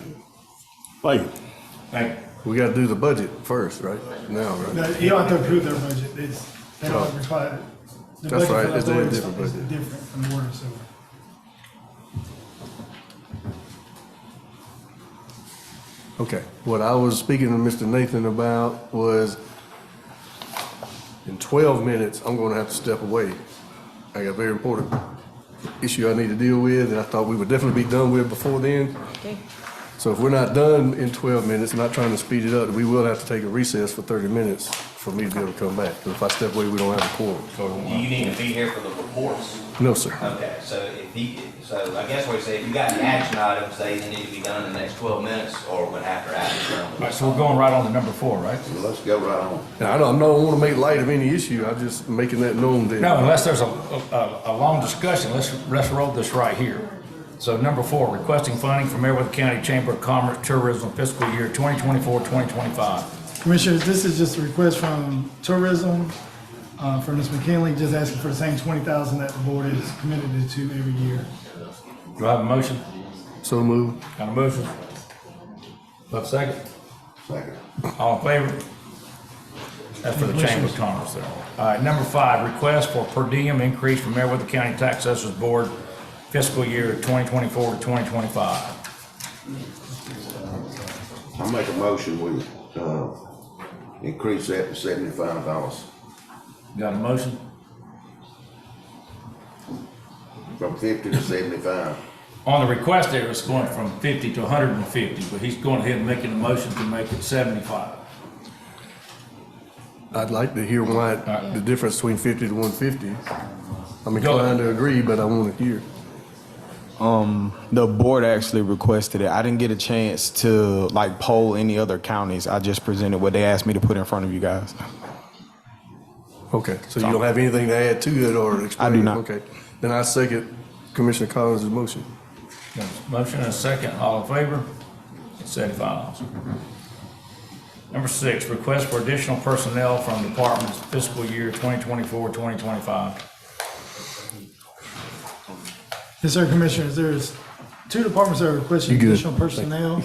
Thank you. Thank you. We gotta do the budget first, right? Now, right? No, you don't have to approve their budget, they don't require. the That's budget right, for the it's in a authority is- different is budget. Different from the water and sewer. Okay, what I was speaking to Mr. Nathan about was in 12 minutes, I'm gonna have to step away. I got very important issue I need to deal with, and I thought we would definitely be done with before then. So if we're not done in 12 minutes, not trying to speed it up, we will have to take a recess for 30 minutes for me to be able to come back. Because if I step away, we don't have a quorum. Do you need to be here for the reports? No, sir. Okay, so I guess what you say, if you got any action items, they need to be done in the next 12 minutes or when after action's done. All right, so we're going right on to number 4, right? Well, let's go right on. And I don't want to make light of any issue. I'm just making that known that. No, unless there's a long discussion, let's roll this right here. So number 4, requesting funding from Meriwether County Chamber of Commerce Tourism fiscal year 2024-2025. Commissioners, this is just a request from tourism, from Ms. McKinley, just asking for the same $20,000 that the board is committed to every year. Do I have a motion? So moved. Got a motion? Do I have a second? Second. All in favor? That's for the Chamber of Commerce there. All right, number 5, request for per diem increase from Meriwether County Tax Assessors Board fiscal year 2024 to 2025. I'll make a motion, we, increase that to $75 Got a motion? from 50 to 75. On the request there, it's going from 50 to 150, but he's going ahead and making a motion to make it 75. I'd like to hear why, the difference between 50 to 150. I'm inclined to agree, but I want to hear. The board actually requested it. I didn't get a chance to like poll any other counties. I just presented what they asked me to put in front of you guys. Okay, so you don't have anything to add to it or explain? I do not. Okay, then I second Commissioner Collins' motion. Got a motion and a second, all in favor? It's $75. Number 6, request for additional personnel from departments fiscal year 2024-2025. Yes, sir, Commissioners, there's 2 departments that are requesting You good. additional personnel.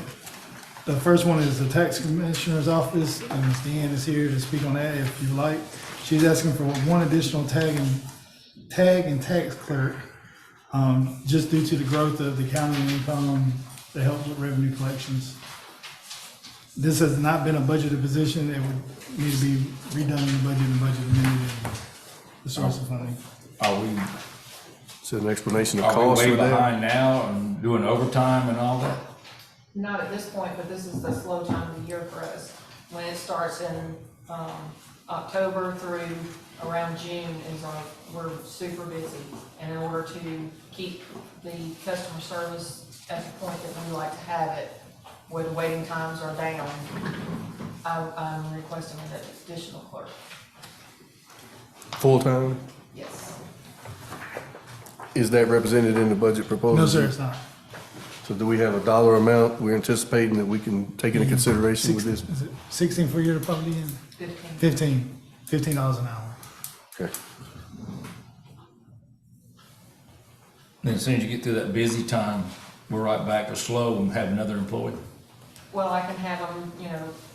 The first one is the Tax Commissioner's Office, and Ms. Deanne is here to speak on that if you'd like. She's asking for 1 additional tag and tax clerk, just due to the growth of the county income that helps with revenue collections. This has not been a budgeted position. It would need to be redone in the budget and budget amended in the source of funding. Are we, Is there an explanation of are we cost way for that? behind now and doing overtime and all that? Not at this point, but this is the slow time of the year for us. When it starts in, October through around June we're super busy. And in order to keep the customer service at the point that we like to have it, where the waiting times are down, I'm requesting an additional clerk. Full-time? Yes. Is that represented in the budget proposal? No, sir, it's not. So do we have a dollar amount we're anticipating that we can take into consideration with this? Is it 16 for your department, Deanne? 15. $15 an hour. Okay. Then as soon as you get through that busy time, we're right back to slow and have another employee. Well, I can have them,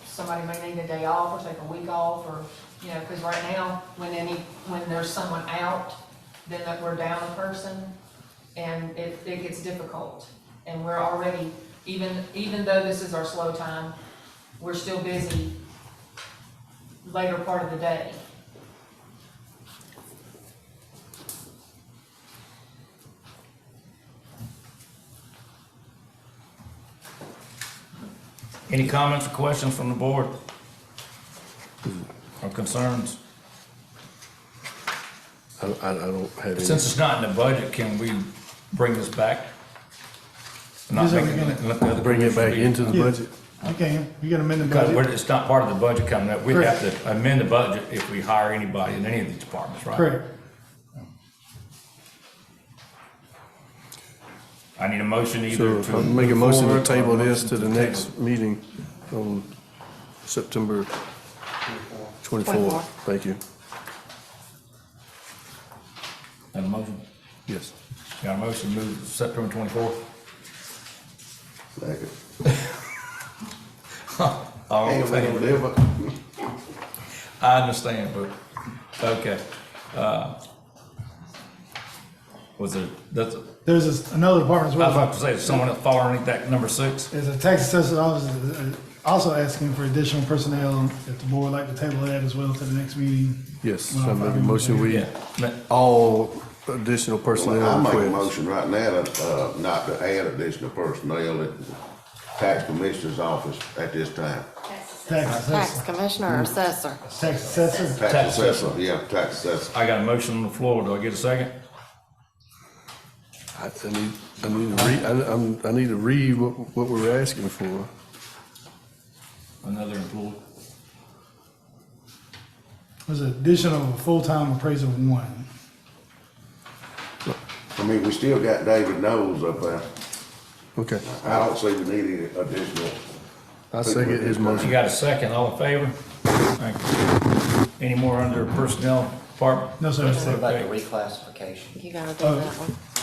somebody may need a day off or take a week off or, because right now, when there's someone out, then that we're down a person and it gets difficult. And we're already, even though this is our slow time, we're still busy later part of the day. Any comments or questions from the board? Or concerns? I don't have any. Since it's not in the budget, can we bring this back? Not Yes, sir, make we it- can. let the other Bring it back commissioners into the Yeah. budget? Okay, we can amend the Because budget. it's not part of the budget coming up. We'd have to amend the budget if we hire anybody in any of these departments, right? Correct. I need a motion either So to. I'll make a move motion to forward or table a this motion to the table next meeting on September 24th. Thank you. Got a motion? Yes. Got a motion to move to September 24th? Second. All in Ain't gonna favor? live up. I understand, but, okay. Was there, There's another department as I was well. about to say, is someone else fall underneath that number 6? There's a tax assessor's office also asking for additional personnel. If the board would like to table that as well to the next meeting. Yes, Well, I make a motion we Yeah. all additional Well, personnel I make a requests. motion right now to, not to add additional personnel at the tax commissioner's office at this time. Tax Tax assessor. commissioner or assessor? Tax assessor. Tax assessor, yeah, tax assessor. I got a motion on the floor. Do I get a second? I need to read what we're asking for. Another employee. Was additional full-time appraiser one. I mean, we still got David Knowles up there. Okay, I don't see we need any additional. I second his You motion. got a second, all in favor? Thank you. Any more under personnel department? No, sir. Okay. reclassification? You gotta do that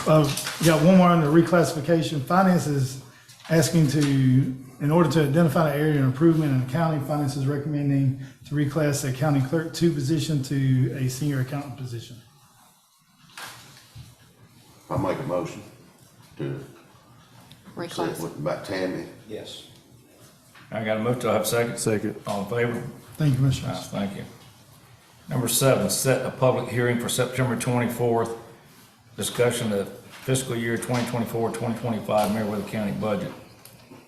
one. We got one more under reclassification. Finance is asking in order to identify an area of improvement in accounting, finance is recommending to reclass the accounting clerk 2 position to a senior accountant position. I'll make a motion to Reclass. sit with about Tammy. Yes. I got a motion. Do I have a second? Second. All in favor? Thank you, Commissioners. Nice, thank you. Number 7, set a public hearing for September 24th. Discussion of fiscal year 2024-2025 Meriwether County budget.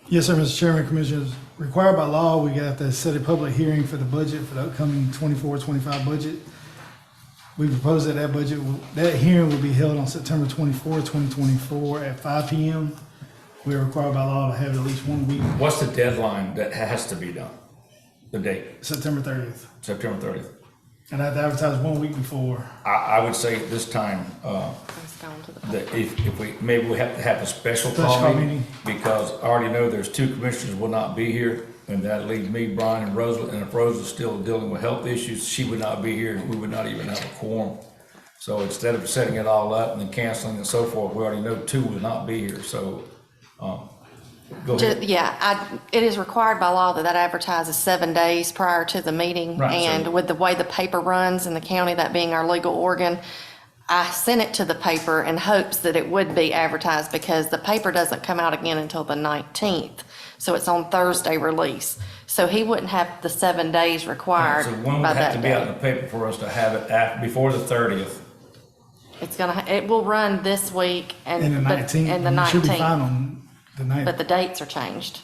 Yes, sir, Mr. Chairman, Commissioners. Required by law, we got to set a public hearing for the budget for the upcoming 24-25 budget. We propose that that hearing will be held on September 24th, 2024 at 5 p.m. We are required by law to have at least 1 week, What's the deadline that has to be done? The date, September 30th. September 30th. And I have to advertise 1 week before. I would say at this time, Let's go on to the. that if we, maybe we have to have a special Special call call meeting, meeting. because I already know there's 2 commissioners will not be here, and that leaves me, Brian, and Rosa, and if Rosa's still dealing with health issues, she would not be here, and we would not even have a quorum. So instead of setting it all up and then canceling and so forth, we already know 2 will not be here, so, go ahead. It is required by law that advertises 7 days prior to the meeting. Right, so- And with the way the paper runs in the county, that being our legal organ, I sent it to the paper in hopes that it would be advertised because the paper doesn't come out again until the 19th. So it's on Thursday release. So he wouldn't have the 7 days required So when would by it have to that be out in day. the paper for us to have it before the 30th? It will run this week And the and 19th. and the We should be fine 19th, on the 19th. but the dates are changed.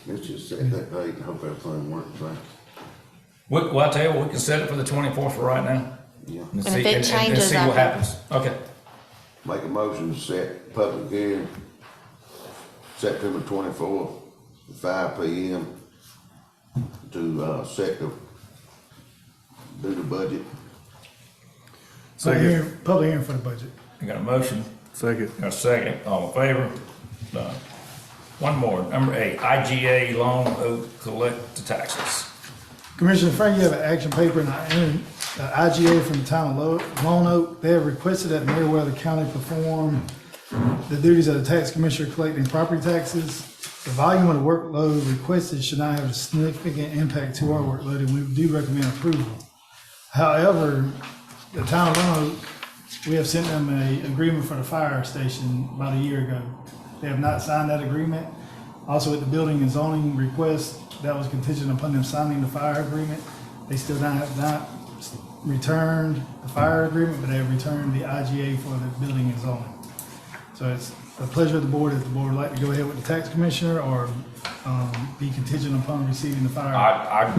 Let's just set that date and hope everything works out. Well, I tell you what, we can set it for the 24th for right now. Yeah. And if it changes, see I what can- happens. Okay. Make a motion to set public hearing September 24th, 5 p.m. to, do the budget. Public hearing for the budget. I got a motion. Second. Got a second, all in favor? Done. One more, number 8, IGA loan oath collect the taxes. Commissioner Frank, you have an action paper and IGA from the town of Lone Oak. They have requested that Meriwether County perform the duties of the tax commissioner collecting property taxes. The volume of the workload requested should not have a significant impact to our workload, and we do recommend approval. However, the town of Lone Oak, we have sent them an agreement for the fire station about a year ago. They have not signed that agreement. Also, with the building and zoning request, that was contingent upon them signing the fire agreement. They still have not returned the fire agreement, but they have returned the IGA for the building and zoning. So it's the pleasure of the board if the board would like to go ahead with the tax commissioner or be contingent upon receiving the fire.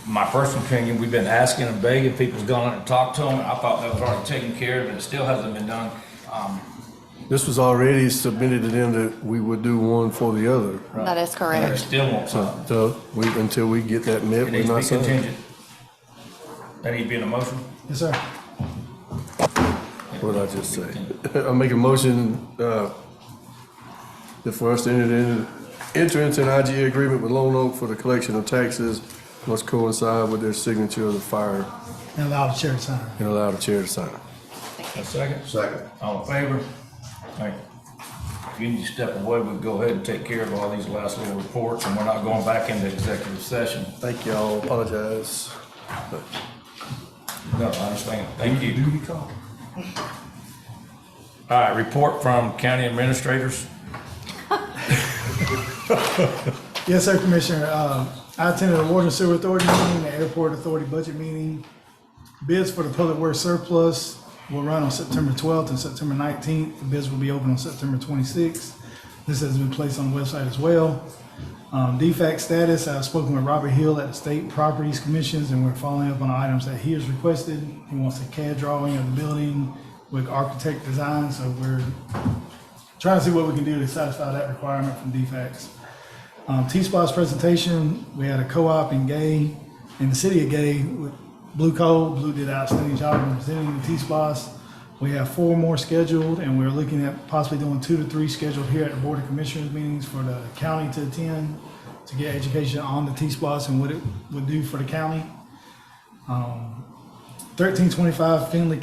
My personal opinion, we've been asking and begging, people's gone and talked to them, I thought that was already taken care of, but it still hasn't been done. This was already submitted to them that we would do one for the other. That is They correct. still won't sign. So until we get that met, It we're needs to not be signing. contingent. That needs to be in a motion? Yes, sir. What did I just say? I make a motion, that for us to enter into an IGA agreement with Lone Oak for the collection of taxes must coincide with their signature of the fire And allow the chair to sign. and allow the chair to sign. A second? Second. All in favor? Thank you. If you need to step away, we'll go ahead and take care of all these last little reports, and we're not going back into executive session. Thank y'all, apologize. No, I understand. Thank you. All right, report from county administrators. Yes, sir, Commissioner. I attended the Water and Sewer Authority meeting, the Airport Authority budget meeting. Bids for the public works surplus will run on September 12th and September 19th. The bids will be open on September 26th. This has been placed on the website as well. DFAC status, I've spoken with Robert Hill at the State Properties Commissions, and we're following up on the items that he has requested. He wants a CAD drawing of the building with architect design, so we're trying to see what we can do to satisfy that requirement from DFACs. T-Splosh presentation, we had a co-op in Gay, in the city of Gay, with Blue Coal. Blue did an outstanding job in presenting the T-Splosh. We have 4 more scheduled, and we're looking at possibly doing 2 to 3 scheduled here at the Board of Commissioners meetings for the county to attend to get education on the T-Splosh and what it would do for the county. 1325 Finley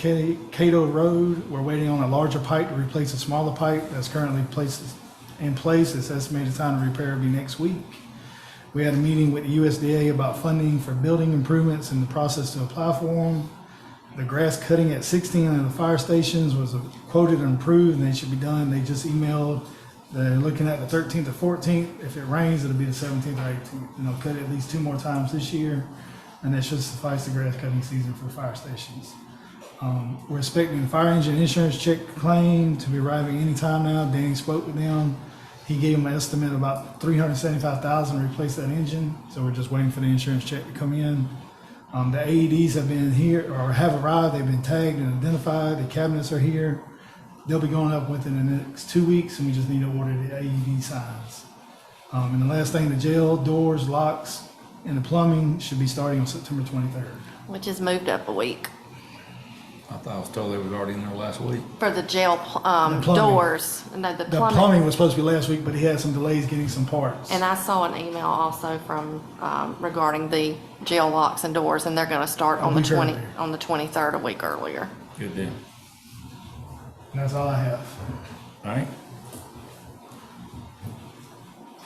Cato Road, we're waiting on a larger pipe to replace a smaller pipe that's currently in place. Its estimated time to repair will be next week. We had a meeting with the USDA about funding for building improvements and the process to apply for them. The grass cutting at 16 of the fire stations was quoted and approved, and they should be done. They just emailed. They're looking at the 13th or 14th. If it rains, it'll be the 17th or 18th. And they'll cut it at least 2 more times this year, and that should suffice the grass cutting season for fire stations. We're expecting the fire engine insurance check claim to be arriving anytime now. Danny spoke with them. He gave them an estimate of about $375,000 to replace that engine. So we're just waiting for the insurance check to come in. The AEDs have been here or have arrived. They've been tagged and identified. The cabinets are here. They'll be going up within the next 2 weeks, and we just need to order the AED signs. And the last thing, the jail doors, locks, and the plumbing should be starting on September 23rd. Which is moved up a week I thought I was told they was already in there last week. for the jail plumbing. doors. No, the The plumbing. plumbing was supposed to be last week, but he had some delays getting some parts. And I saw an email also from, regarding the jail locks and doors, and they're gonna start on the week earlier. on the 23rd, a week earlier. Good deal. And that's all I have. All right.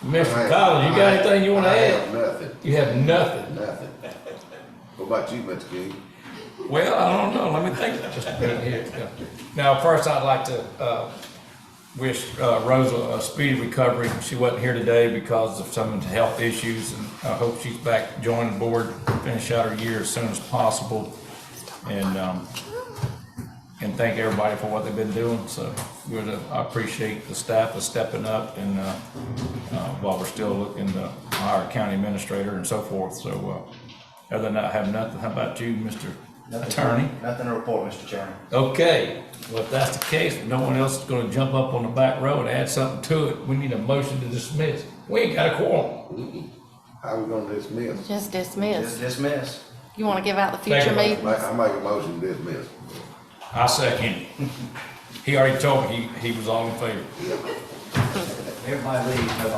Mr. Collins, you got anything you want to I add? have nothing, You have nothing. nothing. What about you, Mr. King? Well, I don't know. Let me think just a minute here. Now, first, I'd like to wish Rosa a speedy recovery. She wasn't here today because of some health issues, and I hope she's back joining the board, finish out her year as soon as possible. And thank everybody for what they've been doing. So I appreciate the staff for stepping up, and while we're still looking to hire a county administrator and so forth. So other than that, I have nothing. How about you, Mr. Attorney? Nothing to report, Mr. Chairman. Okay, well, if that's the case, if no one else is gonna jump up on the back row and add something to it, we need a motion to dismiss. We ain't got a quorum. How we gonna dismiss? Just dismiss. Just dismiss. You wanna give out the Thank future you. meetings? I make a motion to dismiss. I second it. He already told me he was all in favor. Everybody leaves, nobody.